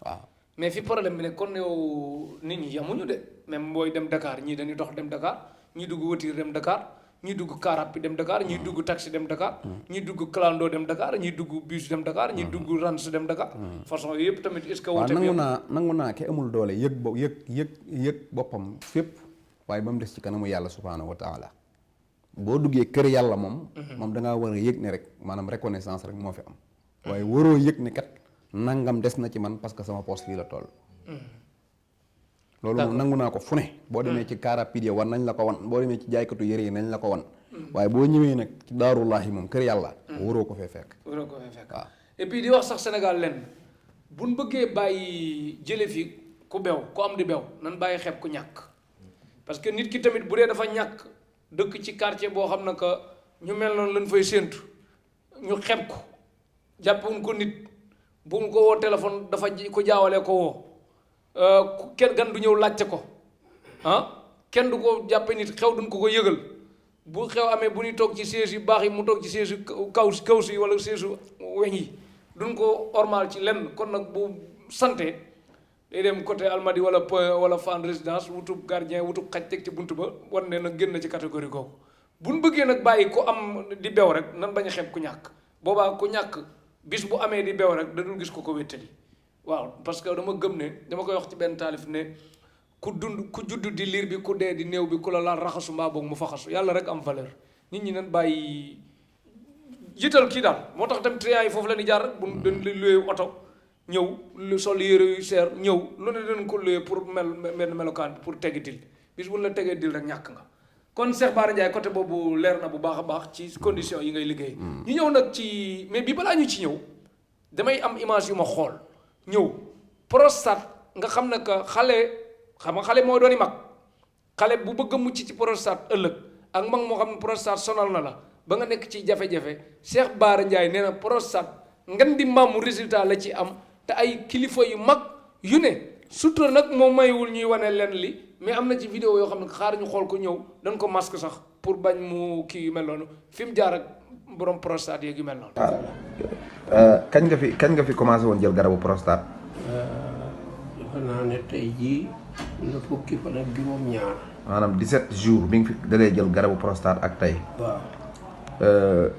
waaw mais fi problème bi ne kon yow nit ñi yamuñu de même booy dem Dakar ñii dañuy dox dem Dakar ñii dugg voiture dem Dakar ñii dugg car rapide dem Dakar ñii dugg taxi dem Dakar ñii dugg clando dem Dakar ñii dugg bus dem Dakar ñii dugg rans dem Dakar façon yëpp tamit est-ce que wute nangu naa ke amul doole yëg boppam fépp waaye ba mu des ci kanamu yàlla subhaanahu wa taala boo duggee kër yàlla moom da ngaa war a yëg ne rek maanaam reconnaissance rek moo fi am waaye waroo yëg ne kat nangam des na ci man parce que sama poste fii la toll loolu moom nangu naa ko fu ne boo demee ci car rapide yi war nañ la ko wan boo demee ci jaaykatu yëre yi nañ la ko wan waaye boo ñëwee nag ci daarullahi moom kër yàlla waroo ko fee fekk waaw et puis di wax sax Sénégal lenn buñ bëggee bàyyi jële fi ku bew ku am di bew nan bàyyi xeeb ku ñàkk parce que nit ki tamit bu dee dafa ñàkk dëkk ci quartier boo xam ne que ñu mel noonu lañ fay séentu ñu xeeb ko jàppewuñ ko nit bu mu ko woo téléphone dafa ko jaawalee ko woo kenn gan du ñëw laajte ko kenn du ko jàppe nit xew duñ ko yëgal bu xew amee bu ñuy toog ci siège yu baax yi mu toog ci siège yu kaw si wala siège yu weñ yi duñ ko ormal ci lenn kon nag bu santé day dem côté Almadi wala Point wala Fann Résidence wutub gardien wutub xaj teg ci bunt ba war ne nag génn ci catégorie googu buñ bëggee nag bàyyi ku am di bew rek nan bañ a xeeb ku ñàkk boobaa ku ñàkk bis bu amee di bew rek da dul gis ko wéttali waaw parce que dama gëm ne dama koy wax ci benn taalif ne ku judd di liir bi ku dee di néew bi ku la laal raxasu mbaa boog mu faxasu yàlla rek am valeur nit ñi nan bàyyi jiital kii daal moo tax tam triant yi foofu la ni jaar rek bu dañ luye oto ñëw lu sol yére yu seer ñëw lu ne dañ ko luye pour mel melokaan pour teggi dil bis bu la tegee dil rek ñàkk nga kon Cheikh Bara Ndiaye côté boobu leer na bu baax a baax ci condition yi ngay liggéey ñu ñëw nag ci mais bi balaa ñu ci ñëw damay am image yu ma xool ñëw prostate nga xam ne que xale mooy dooni mag xale bu bëgg a mucc ci prostate ëllëg ak mag moo xam ne prostate sonal na la ba nga nekk ci jafe-jafe Cheikh Bara Ndiaye nee na prostate ngan di maamu résultat la ci am te ay kilifa yu mag yu ne sutura nag moom maywul ñuy wane leen li mais am na ci vidéo yoo xam ne xaar ñu xool ko ñëw dañ ko masque sax pour bañ mu kii yu mel noonu fi mu jaar ak borom prostate yeeg yu mel noonu. kañ nga fi commencé woon jël garabu prostate. defe naa ne tey jii la fukki fan ak juróom-ñaar. maanaam 17 jours bi nga fi dalee jël garabu prostate ak tey. waaw.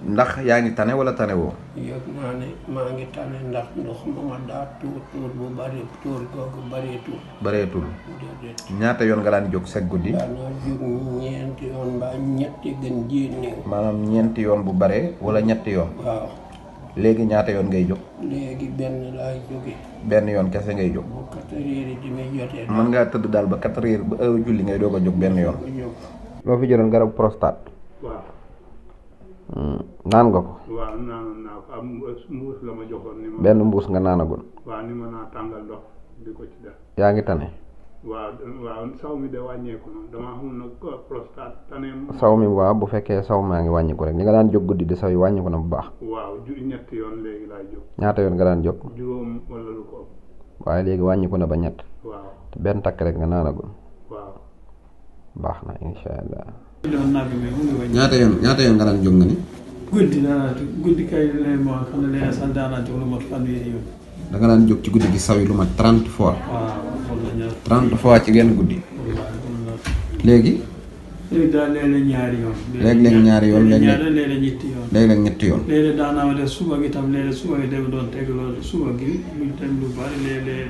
ndax yaa ngi tane wala tane woo. yëg naa ne maa ngi tane ndax ndox ma daa tuur bu bari tuur googu bareetul. bareetul. déedéet. ñaata yoon nga daan jóg seg guddi. daanaa jóg ñeenti yoon mbaa ñetti gën ji néew. maanaam ñeenti yoon bu bare wala ñetti yoon. waaw. léegi ñaata yoon ngay jóg. léegi benn laay jóge. benn yoon kese ngay jóg. bu 4 heures di may jotee. mën ngaa tëdd daal ba 4 heures ba heure julli ngay doog a jóg benn yoon. ko jóg. loo fi jëloon garabu prostate. waaw. naan nga ko. waaw naanoon naa ko am mbuus la ma joxoon ni ma. benn mbuus nga naanagul. waaw ni ma naa tàngal ndox di ko ci def. yaa ngi tane. waaw saw mi de wàññeeku na damaa xamul nag prostate taneem. saw mi waaw bu fekkee saw maa ngi wàññiku rek ni nga daan jóg guddi di saw yi wàññiku na bu baax. waaw ñetti yoon léegi laay jóg. ñaata yoon nga daan jóg. juróom wala lu ko. waaye léegi wàññiku na ba ñett. waaw te benn takk rek nga naanagul. waaw. baax na incha allah. ñaata yoon nga daan jóg nga ni. guddi kay lay moo xam ne léegi sax daanaa jóg lu mot fanweeri yoon. da nga daan jóg ci guddi gi saw yi lu mat 30 fois. waaw 30 fois ci genn guddi. léegi. léegi daal léeg-léeg ñaari yoon. léeg-léeg ñaari yoon léeg-léeg ñetti yoon. léeg-léeg ñetti yoon. léeg-léeg daanaa ma def suba gi tam léeg-léeg suba gi dem doon teg loolu suba gi lu dem lu bari léeg-léeg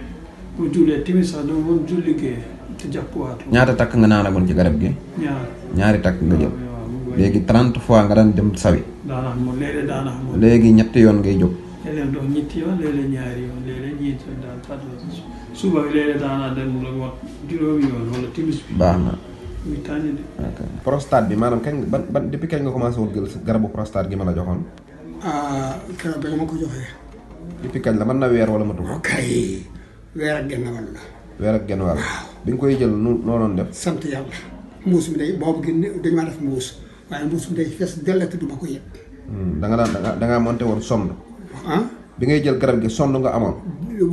bu jullee timis sax dama doon julli gee te jàppuwaat. ñaata takk nga naanagoon ci garab gi. ñaari takk nga jël. léegi 30 fois nga daan dem sawi. daanaka moom léeg-léeg daanaka moom. léegi ñetti yoon ngay jóg. léeg-léeg dox ñetti yoon léeg-léeg ñaari yoon léeg-léeg ñeenti yoon daal suba bi léeg-léeg daanaa dem lu mot juróomi yoon wala timis bi. baax na. muy tànn de. ok prostate bi maanaam kañ ban depuis kañ nga commencé woon jël garabu prostate gi ma la joxoon. keroog ba nga ma ko joxee. depuis kañ la mën na weer wala matu ko. kay weer ak genn wàll la. weer ak genn wàll. bi nga koy jël noo doon def. sant yàlla. mbuus mi day boobu génne dañu maa def mbuus waaye mbuus mi day fees dellati du ma ko yëg. da ngaa monté woon sonde. bi ngay jël garab gi sonde nga amoon.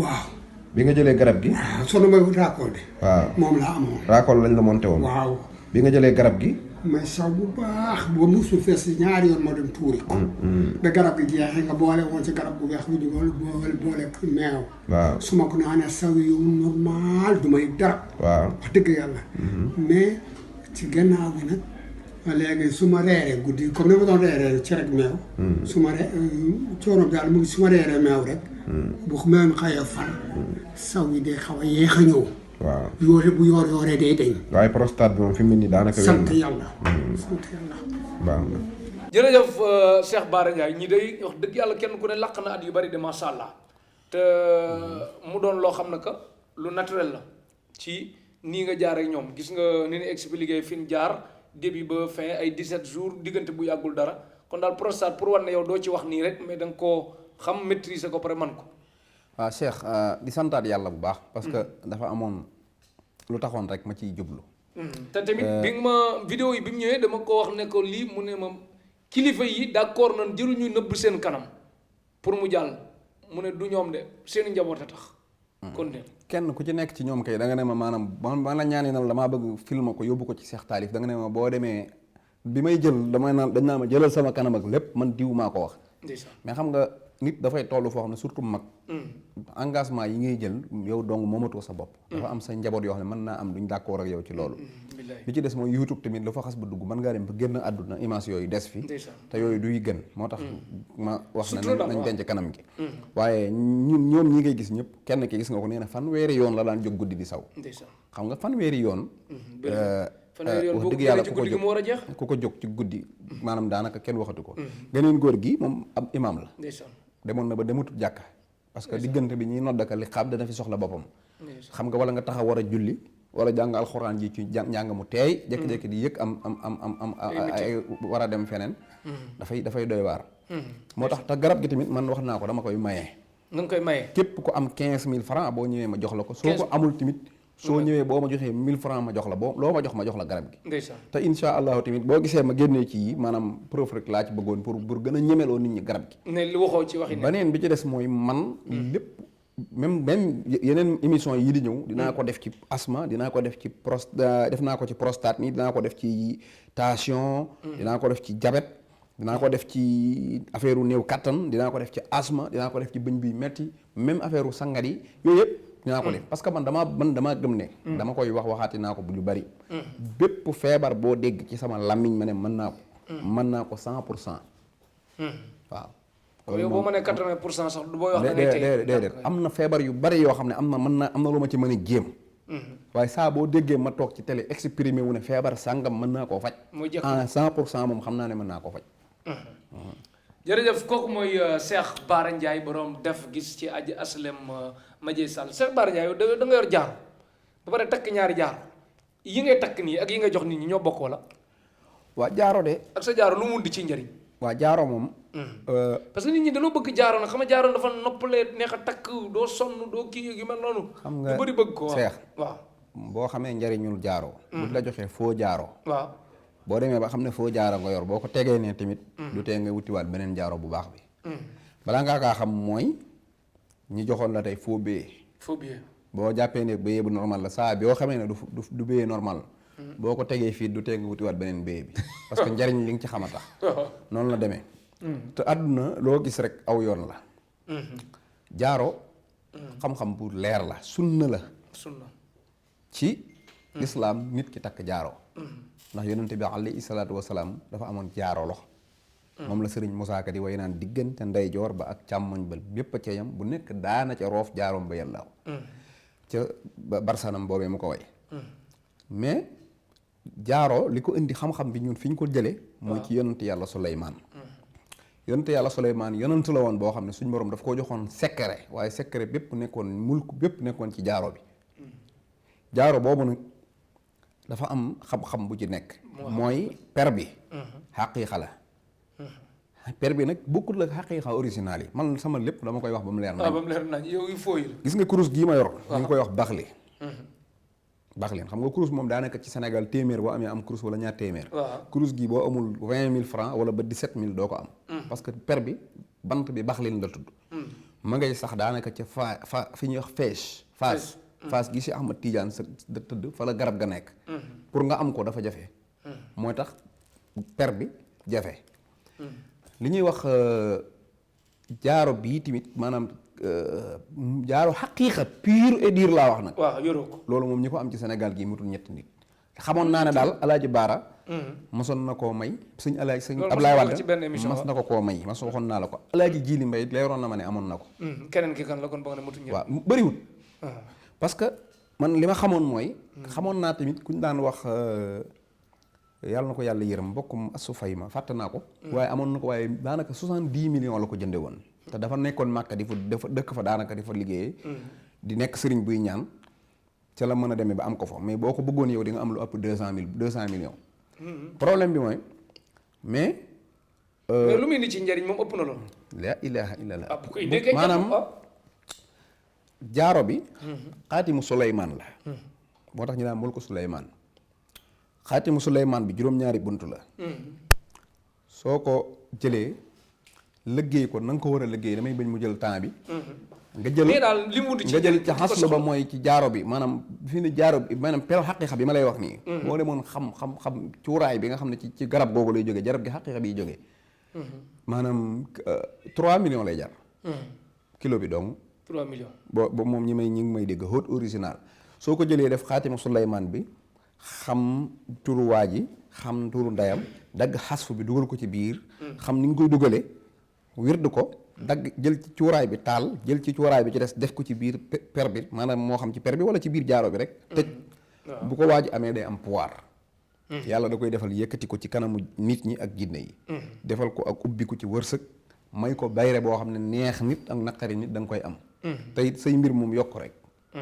waaw. bi nga jëlee garab gi. waaw sonde mooy raakool de. waaw moom laa amoon. raakool lañ la monté woon. waaw. bi nga jëlee garab gi. may saw bu baax ba mbuus mi fees ñaari yoon moo dem tuuri ko. ba garab gi jeexee nga boole woon ci garab bu weex bi di boole meew. waaw su ma ko naanee saw yu normal du may dara. waaw wax dëgg yàlla. mais ci gannaaw bi nag léegi su ma reeree guddi comme ni ma doon reeree ci rek meew. su ma coono daal mu ngi su ma reeree meew rek. bu meew mi xëyee far. saw yi day xaw a yéex a ñëw. waaw bu yooree day deñ. waaye prostate bi moom fi mu ne nii daanaka. sant yàlla sant yàlla. baax na. jërëjëf Cheikh Bara Ndiaye ñi day wax dëgg yàlla kenn ku ne làq na at yu bari de macha allah te mu doon loo xam ne que lu naturel la ci nii nga jaar ak ñoom gis nga ni ñu expliqué fi ñu jaar début ba fin ay 17 jours diggante bu yàggul dara kon daal prostate pour war ne yow doo ci wax nii rek mais da nga koo xam maîtriser ko pare man ko. waaw Cheikh di santaat yàlla bu baax. parce que dafa amoon lu taxoon rek ma ciy jublu. te tamit bi nga ma vidéo yi bi mu ñëwee dama ko wax ne ko lii mu ne ma kilifa yi d'accord nañ jëruñu nëbb seen kanam pour mu jàll mu ne du ñoom de seen njaboot a tax. kon de kenn ku ci nekk ci ñoom kay da nga ne ma maanaam man la ñaani na la damaa bëgg film ko yóbbu ko ci Cheikh Talif da nga ne ma boo demee bi may jël dañ naa ma jëlal sama kanam ak lépp man diw maa ko wax. mais xam nga nit dafay toll foo xam ne surtout mag. engagement yi ngay jël yow dong moomatoo sa bopp. dafa am sa njaboot yoo xam ne mën naa am duñ d'accord ak yow ci loolu. li ci des mooy YouTube tamit lu fa xas ba dugg mën ngaa dem ba génn àdduna image yooyu des fi. te yooyu duy gën moo tax ma wax na nañ denc kanam gi. waaye ñoom ñi ngay gis ñëpp kenn ki gis nga ko nee na fanweeri yoon la daan jóg guddi di saw. xam nga fanweeri yoon. wax dëgg yàlla ku ko jóg ci guddi maanaam daanaka kenn waxatu ko. geneen góor gi moom ab imaam la. demoon na ba dematut jàkka parce que diggante bi ñuy noddaka li xaab dana fi soxla boppam. xam nga wala nga taxaw war a julli wala jàng alxuraan ji ci njàng mu teey jékki-jékki di yëg am ay war a dem feneen. dafay doy waar. moo tax te garab gi tamit man wax naa ko dama koy maye. nga koy maye. képp ko am 15000 francs boo ñëwee ma jox la ko. soo ko amul tamit. soo ñëwee boo ma joxee 1000 francs ma jox la loo ma jox la garab gi. ndeysaan te insha allahu tamit boo gisee ma génnee ci yi maanaam preuve rek laa ci bëggoon pour gën a ñemeloo nit ñi garab gi. ne li waxoo ci waxi ne. beneen bi ci des mooy man. lépp même yeneen émission yi di ñëw. dinaa ko def ci asthme dinaa ko def ci def naa ko ci prostate nii dinaa ko def ci tension. dinaa ko def ci diabète. dinaa ko def ci affaire u néew kattan dinaa ko def ci asthme dinaa ko def ci bëñ bi metti même affaire u sangat yi yooyu yëpp. dinaa ko def parce que man damaa gëm ne. dama koy waxaati naa ko bu lu bari. bépp feebar boo dégg ci sama làmmiñ ma ne mën naa ko. mën naa ko 100%. waaw. yow boo mënee 80% sax du booy wax da ngay tey déedéet am na feebar yu bari yoo xam ne am na lu ma ci mën a jéem. waaye saa boo déggee ma toog ci télé exprimé wu ne feebar sàngam mën naa koo faj. muy jëkk 100% moom xam naa ne mën naa koo faj. jërëjëf kooku mooy Cheikh Bara Ndiaye borom def gis ci aji aslem Madieye Sall Cheikh Bara Ndiaye yow da nga yor jaaro ba pare takk ñaari jaaro yi ngay takk nii ak yi ngay jox nit ñi ñoo bokk wala. waa jaaro de. ak sa jaaro lu mu di ci njëriñ. waa jaaro moom. parce que nit ñi dañoo bëgg jaaro nag xam nga jaaro dafa noppalee neex a takk doo sonn doo kii yu mel noonu. xam nga lu bëri bëgg ko Cheikh waaw. boo xamee njariñul jaaro bu la joxee foo jaaro waaw boo demee ba xam ne foo jaaro nga yor boo ko tegee ne tamit du tee nga wutiwaat beneen jaaro bu baax bi balaa ngaa kaa xam mooy ñi joxoon la tey foo béyee boo jàppee ne béyee bu normal la saa bi yoo xamee ne du béyee normal boo ko tegee fii du tee nga wutiwaat beneen béyee bi parce que njariñ li nga ci xam a tax noonu la demee te àdduna loo gis rek aw yoon la jaaro xam-xam bu leer la sunna la ci lislaam nit ki takk jaaro ndax yonente bi alayhi salaatu wasalaam dafa amoon jaaro lox moom la sëriñ Musaa Ka di way naan diggante ndeyjoor ba ak càmmoñ ba bépp a ca yam bu nekk daana ca roof jaaroom ba yàllaaw ca barsanam boobee mu ko way mais jaaro li ko indi xam-xam bi ñun fi ñu ko jële mooy ci yonente yàlla Suleymaan yonente yàlla Suleymaan yonentu la woon boo xam ne suñ borom daf ko joxoon secret waaye secret bépp nekkoon mulk bépp nekkoon ci jaaro bi jaaro boobu nag dafa am xam-xam bu ci nekk mooy per bi xaqiiqa la per bi nag bokkul la xaqiiqa original yi man sama lépp dama koy wax ba mu leer nañ yow il faut gis nga kurus gii ma yor ñu ngi koy wax baxli baxlin xam nga kurus moom daanaka ci Sénégal téeméer boo amee am kurus wala ñaar téeméer kurus gi boo amul 20 000 francs wala ba 17 000 doo ko am parce que per bi bant bi baxlin la tudd ma ngay sax daanaka ca fa fi ñuy wax faas gi si Ahmad Tidiane sa da tëdd fa la garab ga nekk pour nga am ko dafa jafe mooy tax per bi jafe li ñuy wax jaaro bii tamit maanaam jaaro xaqiiqa pur et dur laa wax nag waaw yoroo ko loolu moom ñi ko am ci Sénégal gii mutul ñetti nit xamoon naa ne daal alaaji Baara mosoon na koo may sëñ alaaji sëñ Ablaye Wade mas na ko koo may mas waxoon naa la ko alaaji Jiili Mbay leeroon na ma ne amoon na ko keneen ki kan la kon ba nga ne mutul ñett waaw bëriwut parce que man li ma xamoon mooy xamoon naa tamit kuñ daan wax yàlla na ko yàlla yërëm mbokkum asu fay ma fàtte naa ko waaye amoon na ko waaye daanaka 70 millions la ko jënde woon te dafa nekkoon Màkka di fa dëkk fa daanaka di fa liggéeyee di nekk sëriñ buy ñaan ca la mën a demee ba am ko fa mais boo ko bëggoon yow di nga am lu ëpp 200 millions problème bi mooy mais lu muy indi ci njariñ moom ëpp na loolu la ilaha illallah bu koy nekkee maanaam jaaro bi xaatimu Suleymaan la moo tax ñu daan mulku Suleymaan xaatimu Suleymaan bi juróom-ñaari bunt la soo ko jëlee liggéey ko na nga ko war a liggéey damay bañ mu jël temps bi nga jël mais daal li mu wuti ci nga jël ca xaslu ba mooy ci jaaro bi maanaam fi ne jaaro bi maanaam per xaqiiqa bi ma lay wax nii boo demoon xam cuuraay bi nga xam ne ci garab googu lay jógee garab gi xaqiiqa biy jógee maanaam 3 millions lay jar kilo bi donc 3 millions boo moom ñi ngi may dégg haute original soo ko jëlee def xaatimu Suleymaan bi xam turu waa ji xam turu ndeyam dagg xasfu bi dugal ko ci biir xam ni nga koy dugalee wird ko dagg jël ci cuuraay bi taal jël ci cuuraay bi ci des def ko ci biir per bi maanaam moo xam ci per bi wala ci biir jaaro bi rek tëj bu ko waa ji amee day am pouvoir yàlla da koy defal yëkkati ko ci kanamu nit ñi ak jinne yi defal ko ak ubbi ko ci wërsëg may ko bayre boo xam ne neex nit ak naqari nit da nga koy am te it say mbir moom yokk rek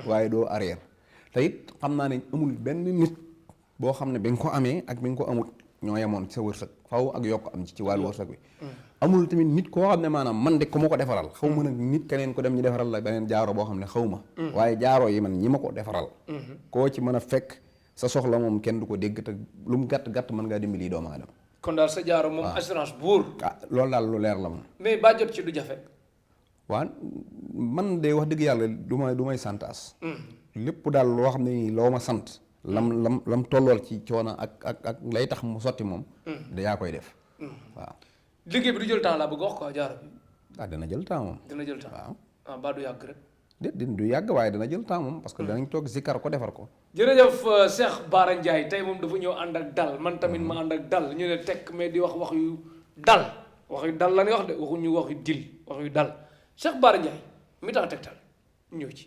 waaye doo arrière te it xam naa ne amul benn nit boo xam ne bi nga ko amee ak bi nga ko amut ñoo yemoon ci sa wërsëg faw ak yokk am ci wàllu wërsëg bi amul tamit nit koo xam ne maanaam man de ko ma ko defaral xaw ma nag nit keneen ko dem ñu defaral la beneen jaaro boo xam ne xaw ma waaye jaaro yi man ñi ma ko defaral koo ci mën a fekk sa soxla moom kenn du ko dégg te lu mu gàtt mën ngaa dimbali doomu aadama kon daal sa jaaro moom assurance buur loolu daal lu leer la moom mais ba jot ci du jafe waa man de wax dëgg yàlla du may santaas lépp daal loo xam ne nii loo ma sant lam tollool ci coono ak lay tax mu sotti moom da yaa koy def waaw liggéey bi du jël temps laa bëgg wax quoi jaaro bi dina jël temps moom dina jël temps waaw ba du yàgg rek du yàgg waaye dana jël temps moom parce que danañ toog zikkar ko defar ko jërëjëf Cheikh Bara Ndiaye tey moom dafa ñëw ànd ak dal man tamit ma ànd ak dal ñu ne tekk mais di wax yu dal wax yu dal la ñuy wax de waxuñu wax yu dil wax yu dal Cheikh Bara Ndiaye mi tax Tektal ñëw ci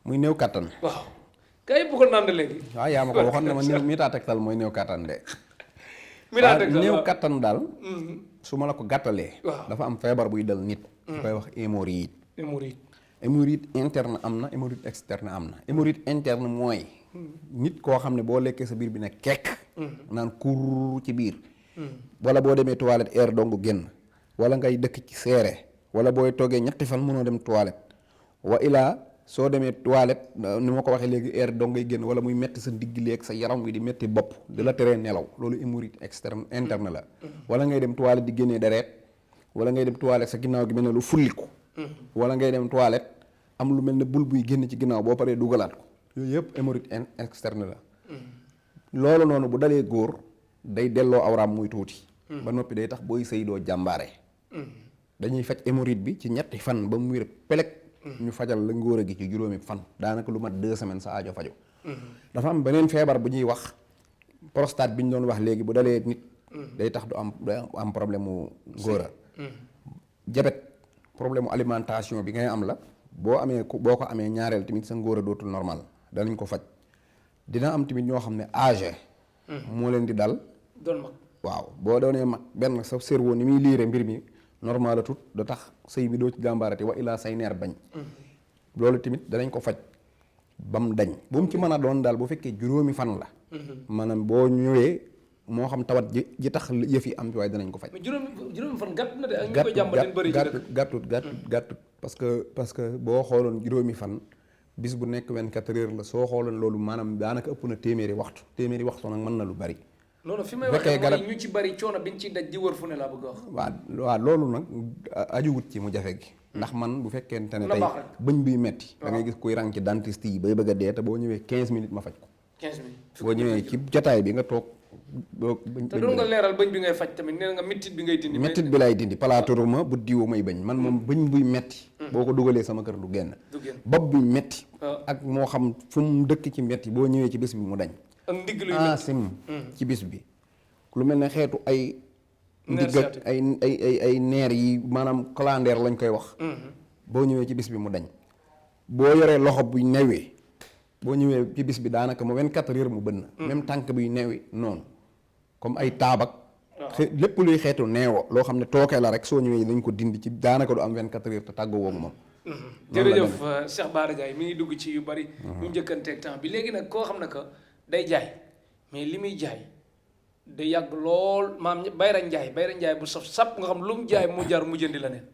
muy néew kattan waaw kay bu ko naan léegi waaw yaa ma ko waxoon ne ma mi tax Tektal mooy néew kattan de mi tax Tektal néew kattan daal su ma la ko gàttalee waaw dafa am feebar buy dal nit ñu koy wax hémorroïde interne am na hémorroïde externe am na hémorroïde interne mooy nit koo xam ne boo lekkee sa biir bi ne kekk naan kur ci biir wala boo demee toilette air dong génn wala ngay dëkk ci seere wala booy toogee ñetti fan mënoo dem toilette wa ilaa soo demee toilette ni ma ko waxee léegi air dong ngay génn wala muy metti sa ndigg léeg sa yaram wi di metti bopp di la teree nelaw loolu hémorroïde externe interne la wala ngay dem toilette di génnee deret wala ngay dem toilette sa ginnaaw gi mel ne lu fulliku wala ngay dem toilette am lu mel ne bul buy génn ci ginnaaw boo paree dugalaat ko yooyu yëpp hémorroïde externe la loolu noonu bu dalee góor day delloo awraam muy tuuti ba noppi day tax booy sëy doo jàmbaare dañuy faj hémorroïde bi ci ñetti fan ba mu wér pelek ñu fajal la ngóor a gi ci juróomi fan daanaka lu mat 2 semaines sa aajo faju dafa am beneen feebar bu ñuy wax prostate bi ñu doon wax léegi bu dalee nit day tax du am problème mu ngóor a jabet problème mu alimentation bi ngay am la boo ko amee ñaareel tamit sa ngóor a dootul normal danañ ko faj dina am tamit ñoo xam ne âgé moo leen di dal doon mag waaw boo doonee mag benn sa cerveau ni muy liire mbir mi normal la tut da tax sëy bi doo ci jàmbaarati wa illaa say neer bañ loolu tamit danañ ko faj ba mu dañ bu mu ci mën a doon daal bu fekkee juróomi fan la maanaam boo ñëwee moo xam tawat ji tax yëf yi am ci waaye danañ ko faj. mais juróomi fan gàtt na de ak ñu koy jàmbaleen bëri ci dëkk gàttut parce que boo xooloon juróomi fan bis bu nekk 24 heures la soo xooloon loolu maanaam daanaka ëpp na téeméeri waxtu nag mën na lu bari. loolu fi may waxee mooy ñu ci bari coono biñ ciy daj di wër fu ne laa bëgg a wax. waaw loolu nag ajuwut ci mu jafe gi. ndax man bu fekkente ne tey bëñ buy metti da ngay gis kuy rang ci dentiste yi bay bëgg a dee te boo ñëwee 15 minutes ma faj ko. 15 minutes boo ñëwee ci jotaay bi nga toog. te doon nga leeral bëñ bi ngay faj tamit nee nga mettit bi ngay dindi. mettit bi lay dindi palaaturuma bu diwu may bañ man moom bëñ buy metti boo ko dugalee sama kër du génn. bopp buy metti ak moo xam fu mu dëkk ci metti boo ñëwee ci bés bi mu dañ. ak ndigg luy metti sim ci bis bi lu mel ne xeetu ay ndigg ak ay neer yi maanaam calendaire lañ koy wax boo ñëwee ci bis bi mu dañ boo yoree loxo buy newee boo ñëwee ci bis bi daanaka mu 24 heures mu bënn même tànk buy newi noonu comme ay taabak lépp luy xeetu neewo loo xam ne tookee la rek soo ñëwee dañ ko dindi ci daanaka du am 24 heures te tàggoo woogu moom jërëjëf Cheikh Bara Ndiaye mi ngi dugg ci yu bari ñu njëkkanteeg temps bi léegi nag koo xam ne que day jaay mais li muy jaay da yàgg lool maam Bayra Njaay bu saf sap nga xam lu mu jaay mu jar mu jëndi la neen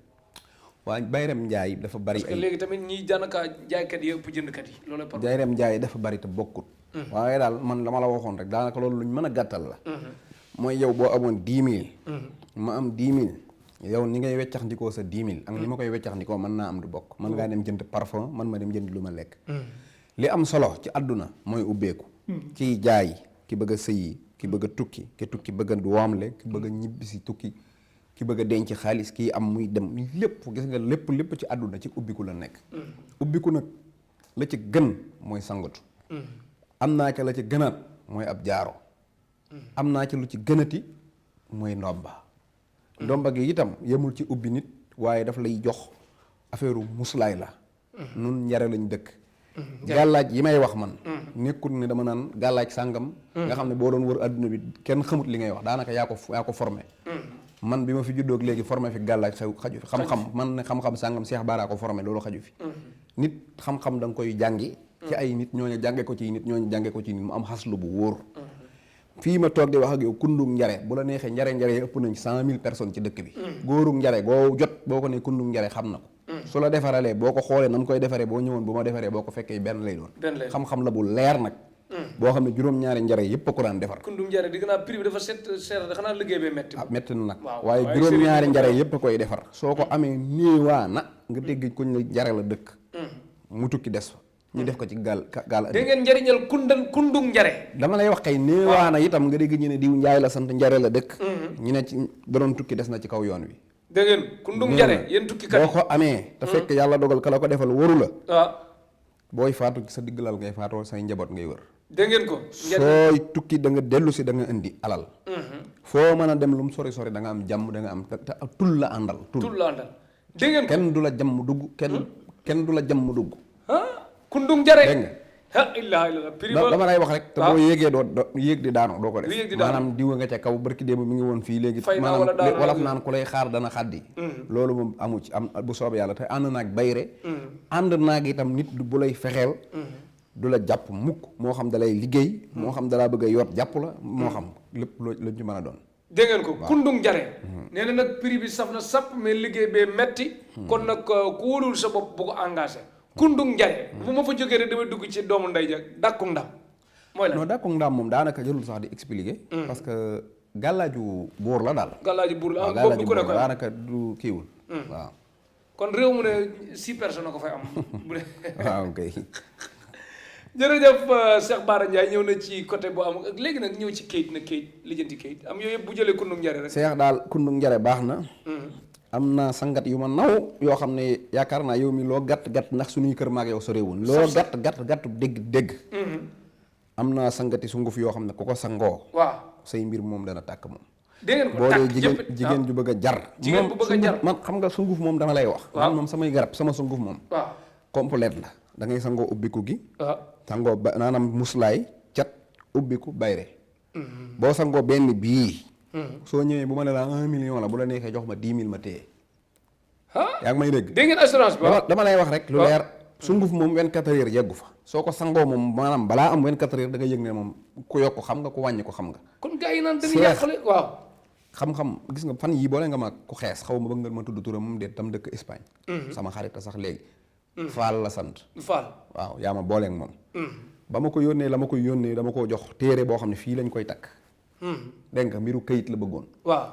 waaw Bayram Njaay dafa bari parce que léegi tamit ñi daanaka jaaykat yi ëpp jëndkat yi loolu problème Bayram Njaay dafa bari te bokkut waaye daal man dama la waxoon rek daanaka loolu luñ mën a gàttal la mooy yow boo amoon 10 000 ma am 10 000 yow ni ngay weccax ndikoo sa 10 000 ak ni ma koy weccax ndikoo mën naa am du bokk mën ngaa dem jënd parfum man ma dem jënd lu ma lekk li am solo ci àdduna mooy ubbeeku kiy jaay ki bëgg a sëyi ki bëgg a tukki ki tukki bëgg a woomle ki bëgg a ñibbisi tukki ki bëgg a denc xaalis kii am muy dem lépp gis nga lépp ci àdduna ci ubbiku la nekk ubbiku nag la ci gën mooy sangatu am naa ca la ci gënaat mooy ab jaaro am naa ci lu ci gënati mooy ndomba gi itam yemul ci ubbi nit waaye daf lay jox affaire muslaay la nun njare lañ dëkk gàllaaj yi may wax man nekkul ne dama naan gàllaaj sàngam nga xam ne boo doon wër adduna bi kenn xamut li ngay wax daanaka yaa ko formé man bi ma fi juddoog léegi formé fi gàllaaj xaju fi xam-xam man ne xam-xam sàngam Cheikh Bara ko formé loolu xaju fi nit xam-xam da nga koy jàngi ci ay nit ñooñu jànge ko ci nit ñooñu jànge ko ci nit mu am xaslu bu wóor fii ma toog di wax ak yow kundug njare bu la neexee njare yi ëpp nañ 100 000 personnes ci dëkk bi góorug njare goo jot boo ko ne kundug njare xam na ko su la defaralee boo ko xoolee na mu koy defaree boo ñëwoon bu ma defaree boo ko fekkee benn lay doon xam-xam la bu leer nag boo xam ne juróom-ñaari njare yëpp a ko daan defar kundug njare di gën a prix bi dafa seer xanaa liggéey bee metti metti na nag waaye juróom-ñaari njare yëpp a koy defar soo ko amee néewaa na nga dégg kuñ la njare la dëkk mu tukki des fa ñu def ko ci gaal dégg ngeen njariñal kundug njare dama lay wax kay néewaana itam nga dégg ñu ne diw njaay la sant njare la dëkk ñu ne ci doon tukki des na ci kaw yoon wi dégg ngeen kundug njare yéen tukki kat boo ko amee te fekk yàlla dogal ka la ko defal waru la waaw booy faatu sa digg lal ngay faatoo say njaboot ngay wër dégg ngeen ko sooy tukki da nga dellu si da nga indi alal foo mën a dem lu mu sori da nga am jàmm da nga am te tul la àndal tul la àndal dégg ngeen ko kenn du la jàmm dugg kenn du la jàmm dugg kundug njare dégg nga prix dama lay wax rek te boo yéegee doo yéeg di daanu doo ko def maanaam diwa nga ca kaw barki démb mi ngi woon fii léegi maanaam wolof naan ku lay xaar dana xaddi loolu moom amu ci am bu soobee yàlla te ànd naag bayre ànd naag itam nit bu lay fexeel du la jàpp mukk moo xam da lay liggéey moo xam dalaa bëgg a yoot jàpp la moo xam lépp lañ ci mën a doon dégg ngeen ko kundug njare nee na nag prix bi saf na sapp mais liggéey bee metti kon nag ku wóolul sa bopp bu ko engagé kundung njare bu ma fa jógee rek damay dugg ci doomu nday ja dàkku ndam mooy la non d'accord ndaam moom daanaka jëlul sax di expliquer. parce que gàllaaju buur la daal. gàllaaju buur la waaw boobu gàllaaju du ko ne buur ko la daanaka du kiiwul. waaw. kon réew mu ne 6 personnes ko fay am bu dee waaw kay. jërëjëf Cheikh Bara Ndiaye ñëw na ci côté bu am léegi nag ñëw ci kayit na kayit lijjanti kayit am yooyu yëpp bu jëlee kundung njare rek Cheikh daal kundung njare baax na. am na sangat yu ma naw yoo xam ne yaakaar naa yow mi loo gàtt gàtt ndax suñuy kër maag yow sorewul loo gàtt gàtt dégg am na sangati sunguf yoo xam ne ku ko sangoo waaw say mbir moom dana tàkk moom dégg ngeen ko boo tàkk dee jigéen ju bëgg a jar jigéen bu bëgg a jar man xam nga sunguf moom dama lay wax man moom samay garab sama sunguf moom waaw complète la da ngay sangoo ubbiku gi waaw sangoo ba naanaam muslaay cat ubbiku bayre boo sangoo benn bii soo ñëwee bu ma ne la 1 million la bu la neexee jox ma 10 000 ma téye yaa ngi may dégg dégg ngeen assurance bi dama lay wax rek lu leer sunguf moom 24 heures yeggu fa soo ko sangoo moom maanaam balaa am 24 heures da nga yëg ne moom ku yokk xam nga ku wàññi ko xam nga kon gars yi naan dañuy yàqale waaw xam-xam gis nga fan yii boole nga ma ku xees xaw ma bëgg nga ma tudd turam moom de tam dëkk Espagne sama xarit sax léegi Faal la sant Faal waaw yaa ma booleeg moom ba ma ko yónnee la ma koy yónnee dama koo jox téere boo xam ne fii lañ koy takk dégg nga mbiru këyit la bëggoon waaw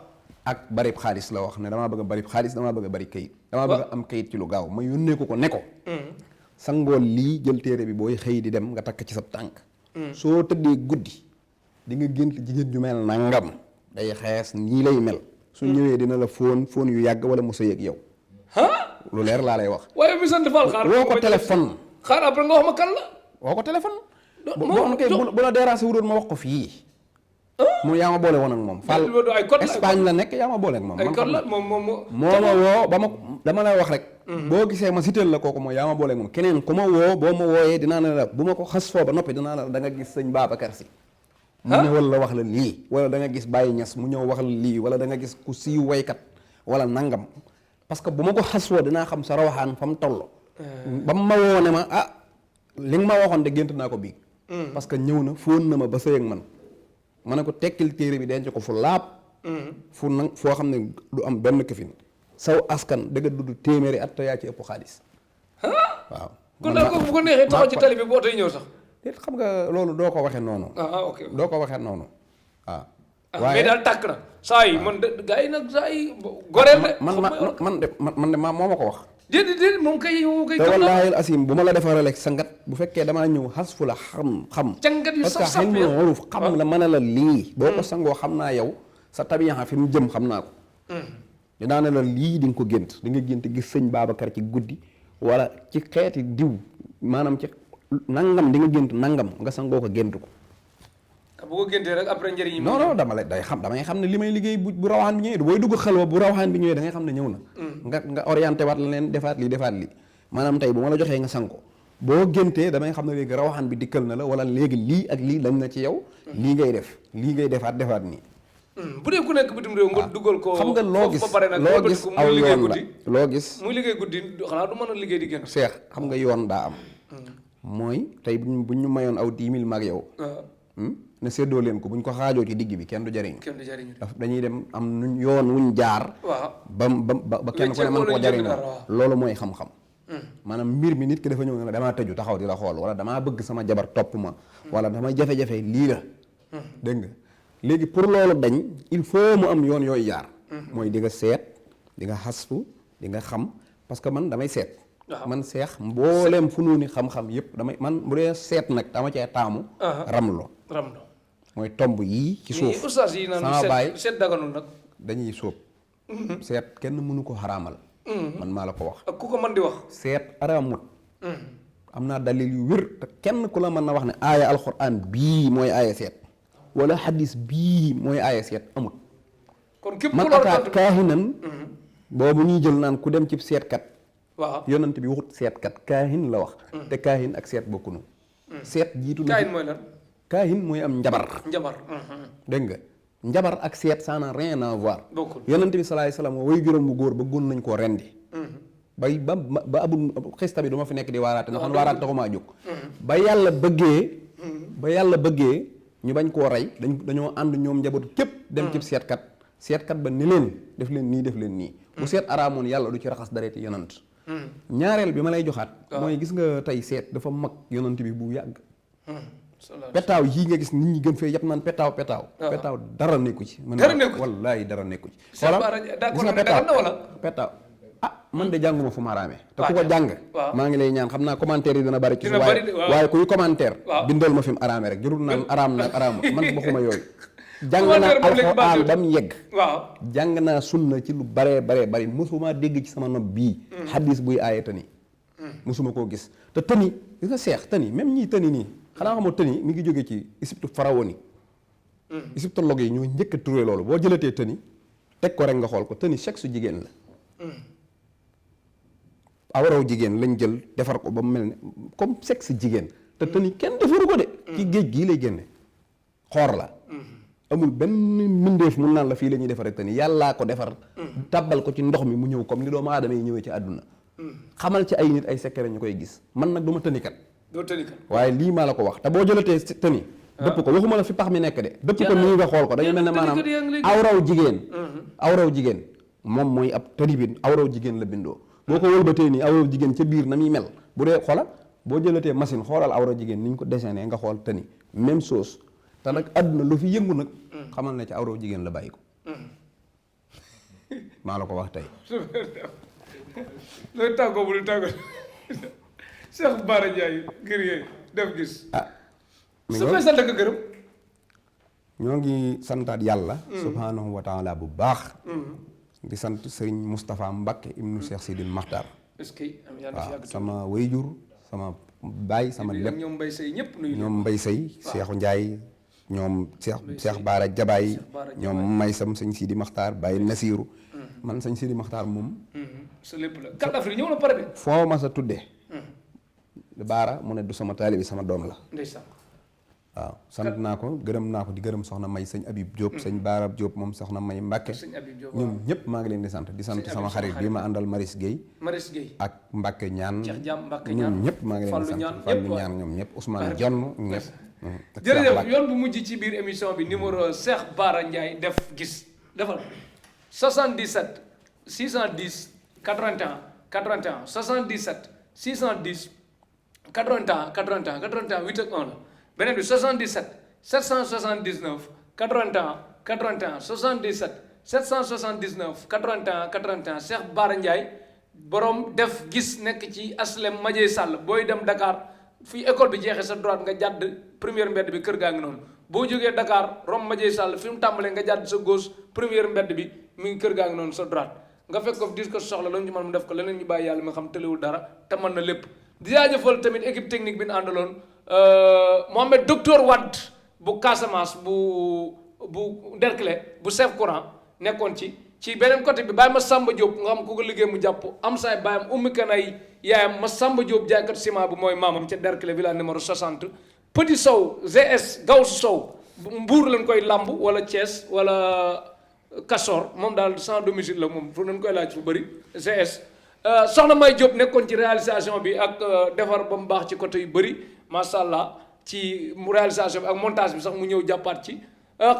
ak barib xaalis la wax ne damaa bëgg a barib xaalis damaa bëgg a bari këyit damaa bëgg a am këyit ci lu gaaw ma yónnee ko ne ko sangool lii jël téere bi booy xëy di dem nga takk ci sa tànk soo tëddee guddi di nga gént jigéen ju mel nangam day xees nii lay mel su ñëwee dina la fóon yu yàgg wala mu sëy ak yow lu leer laa lay wax waaye mi sant Fall xaar woo ko téléphone xaar après nga wax ma kan la woo ko téléphone bu la déranger wuroon ma wax ko fii mu yaa ma boole woon ak moom Fall Espagne la nekk yaa ma boole ak moom ay code la moom moo ma woo ba ma dama lay wax rek boo gisee ma sital la kooku mooy yaa ma boole ak moom keneen ku ma woo boo ma wooyee dinaa ne la bu ma ko xas foo ba noppi dinaa la da nga gis sëñ Babacar Si mu ñëwal la wax la lii wala da nga gis Baye Niass mu ñëw wax la lii wala da nga gis ku siiw waykat wala nangam parce que bu ma ko xas foo dinaa xam sa rawaxaan fa mu toll ba ma woo ne ma ah li nga ma waxoon de gént naa ko bii parce que ñëw na fóon na ma ba sëy ak man ma ne ko tekkil téere bi denc ko fu laab fu nag foo xam ne du am benn këfin saw askan dëgg dudd téeméeri at te yaa ci ëpp xaalis waaw kon daal ko bu ko neexee taxaw ci tali bi boo tey ñëw sax déet xam nga loolu doo ko waxee noonu ok doo ko waxee noonu waaw mais daal tàkk na saa yi man de gars yi nag saa yi goreel de man de moo ma ko wax déedéet moom kay te wallaahi asim bu ma la defaree rek sangat bu fekkee damaa ñëw xas fu la xam cangat yu parce que xel mu waruf xam la mën a la lii boo ko sangoo xam naa yow sa tabiyaxa fi mu jëm xam naa ko dinaa ne la lii di nga ko gént di nga gént gis sëñ Babacar ci guddi wala ci xeeti diw maanaam ci nangam di nga gént nangam nga sangoo ko gént ko bu ko géntee rek après njëriñ yi non damay xam ne li may liggéey bu rawaan bi ñëwee booy dugg xelwa bu rawaan bi ñëwee da ngay xam ne ñëw na nga orienté waat la leen defaat lii maanaam tey bu ma la joxee nga sang ko boo géntee damay xam ne léegi rawaan bi dikkal na la wala léegi lii ak lii lañ na ci yow lii ngay def lii ngay defaat nii bu dee ku nekk bitim réew nga dugal ko xam nga loo gis aw yoon la loo gis muy liggéey guddi xanaa du mën a liggéey di génn seex xam nga yoon daa am mooy tey bu ñu mayoon aw 10 000 mag yow ne séddoo leen ko bu ñu ko xaajoo ci digg bi kenn du jariñ dañuy dem am nuñ yoon wuñ jaar ba kenn ku ne mën koo jariñoo loolu mooy xam-xam maanaam mbir mi nit ki dafa ñëw ne la damaa tëju taxaw di la xool wala damaa bëgg sama jabar topp ma wala damay jafe-jafe lii la dégg nga léegi pour loolu dañ il faut mu am yoon yooyu jaar mooy di nga seet di nga xastu di nga xam parce que man damay seet man seex mbooleem fu nuuni xam-xam yëpp damay man bu dee seet nag dama cee taamu ramlo mooy tomb yii ci suuf ustaas yi naan sama baay seet daganul nag dañuy sóob seet kenn mënu ko xaraamal man maa la ko wax ak ku ko mën di wax seet araamut am naa dalil yu wér te kenn ku la mën na wax ne aaya alxuraan bii mooy aaya seet wala xadis bii mooy aaya seet amut kon képp man ataat kaahinan boobu ñuy jël naan ku dem ci seetkat waaw yonent bi waxut seetkat kaahin la wax te kaahin ak seet bokkunu seet jiitu na kaahin mooy lan kaahin mooy am njabar dégg nga njabar ak seet ça n'a rien à voir yonent bi salaay salaam way juróom bu góor ba gon nañ koo rendi bay ba abul xista bi du ma fi nekk di waaraate ndax man waaraate taxumaa jóg ba yàlla bëggee ñu bañ koo rey dañoo ànd ñoom njabootu képp dem ci seetkat ba ni leen def leen nii bu seet araamoon yàlla du ci raxas dareeti yonent ñaareel bi ma lay joxaat mooy gis nga tey seet dafa mag yonent bi bu yàgg petaaw yii nga gis nit ñi gën fee yàpp naan petaaw dara nekku ci wallaahi dara nekku ci gis nga petaaw man de jànguma fu ma araamee te ku ko jàng maa ngi lay ñaan xam naa commentaire yi dana bari ci waaye kuy commentaire bindal ma fi mu araamee rek jërul naan araam na araamu man waxuma yooyu jàng naa alxuraan ba mu yegg jàng naa sunna ci lu baree bari mosuma dégg ci sama nopp bii xadis buy aaye tëni mosuma koo gis te tëni gis nga seex tëni même ñii tëni nii xanaa xamoo tëni mi ngi jógee ci Égypte pharaon yi égyptologue yi ñoo njëkk a trouvé loolu boo jëlatee tëni teg ko rek nga xool ko tëni sexe su jigéen la awraw jigéen lañ jël defar ko ba mu mel ne comme sexe jigéen te tëni kenn defaru ko de ci géej gii lay génne xoor la amul benn mbindeef mun naan la fii la ñuy defaree tëni yàllaa ko defar tàbbal ko ci ndox mi mu ñëw comme ni doomu aadama yi ñëwee ci àdduna xamal ci ay nit ay secret ñu koy gis man nag du ma tënikat waaye lii maa la ko wax te boo jëlatee tëni dëpp ko waxuma la fi pax mi nekk de dëpp ko nii nga xool ko dañu mel ne maanaam awraw jigéen moom mooy ab tëni bi awraw jigéen la bindoo boo ko wëlbatee nii awraw jigéen ca biir na muy mel bu dee xoola boo jëlatee machine xoolal awraw jigéen ni ñu ko dessiné nga xool tëni même chose te nag àdduna lu fi yëngu nag xamal na ci awraw jigéen la bàyyi ko maa la ko wax tey looy tàggoo bu du tàggoo Cheikh Bara Ndiaye ngir yooyu def gis su fay sant ak gërëm ñoo ngi santaat yàlla subhanahu wa taala bu baax di sant sëriñ Moustapha Mbacké ibnu Cheikh Sidil Makhtar waaw sama wayjur sama baay sama lépp ñoom Mbay Sey ñëpp nuyu ñoom Mbay Sey Cheikhu Ndiaye ñoom Cheikh Bara Jabaay ñoom Maysam sëñ Sidi Makhtar Baye Nasiru man sëñ Sidi Makhtar moom sa lépp la Coupe d'Afrique ñëw na pare bi foo ma sa tuddee Baara mu ne du sama taalibi sama doom la ndeysaan waaw sant naa ko gërëm naa ko di gërëm soxna May sëñ Abib Diop sëñ Baara Diop moom soxna May Mbacké ñoom ñëpp maa ngi leen di sant sama xarit bi ma àndal Maris Guèye ak Mbacké ñaan ñoom ñëpp maa ngi leen di sant Fallu ñaan ñoom ñëpp Ousmane Jonn ñëpp jërëjëf yoon bu mujj ci biir émission bi numéro Cheikh Bara Ndiaye def gis defal 77 610 81 81 77 610 81 81 81 8 ak 1 la beneen bi 77 779 81 81 77 779 81 81 Cheikh Bara Ndiaye borom def gis nekk ci aslem Madieye Sall booy dem Dakar fii école bi jeexee sa droite nga jàdd première mbedd bi kër gaa ngi noonu boo jógee Dakar rom Madieye Sall fi mu tàmbalee nga jàdd sa gauche première mbedd bi mi ngi kër gaa ngi noonu sa droite nga fekk ko dis ko soxla la ñu mën mu def ko leneen ñu bàyyi yàlla mi nga xam tëlewul dara te mën na lépp di jaajëfal tamit équipe technique bi ñu àndaloon Mohamed docteur Wade bu Casamance bu Derklé bu chef courant nekkoon ci beneen côté bi bàyyi ma Samba Diop nga xam ku ko liggéey mu jàpp am saay bàyyam ummi kanay yaayam ma Samba Diop jaaykat ciment bu mooy maamam ca Derklé villa numéro 60 Petit Sow GS Gawsu Sow Mbuur lañ koy lamb wala Thiès wala Kassor moom daal sans domicile la moom fu nañ koy laaj fu bëri GS soxna May Diop nekkoon ci réalisation bi ak defar ba mu baax ci côté yu bëri macha allah ci réalisation bi ak montage bi sax mu ñëw jàppaat ci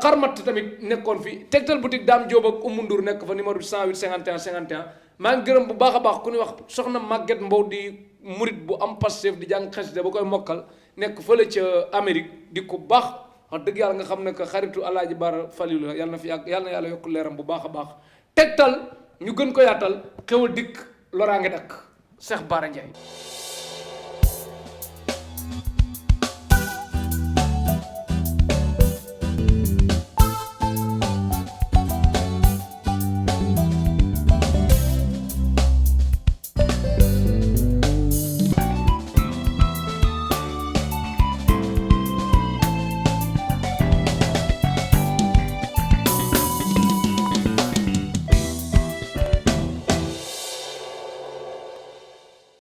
xarmat tamit nekkoon fi Tektal boutique Dame Diop ak Oumou Ndour nekk fa numéro bi 108 51 51 maa ngi gërëm bu baax a baax ku ñuy wax soxna Maguette Mbow di murit bu am Pastef di jàng xasida ba koy mokkal nekk fële ca Amérique di ko baax wax dëgg yàlla nga xam ne que xaritu Alaaji Bara Falilu la yàlla na fi yàgg yàlla na yàlla yokk leeram bu baax a baax Tektal ñu gën ko yaatal xewal dikk loraange dakk Cheikh Bara Ndiaye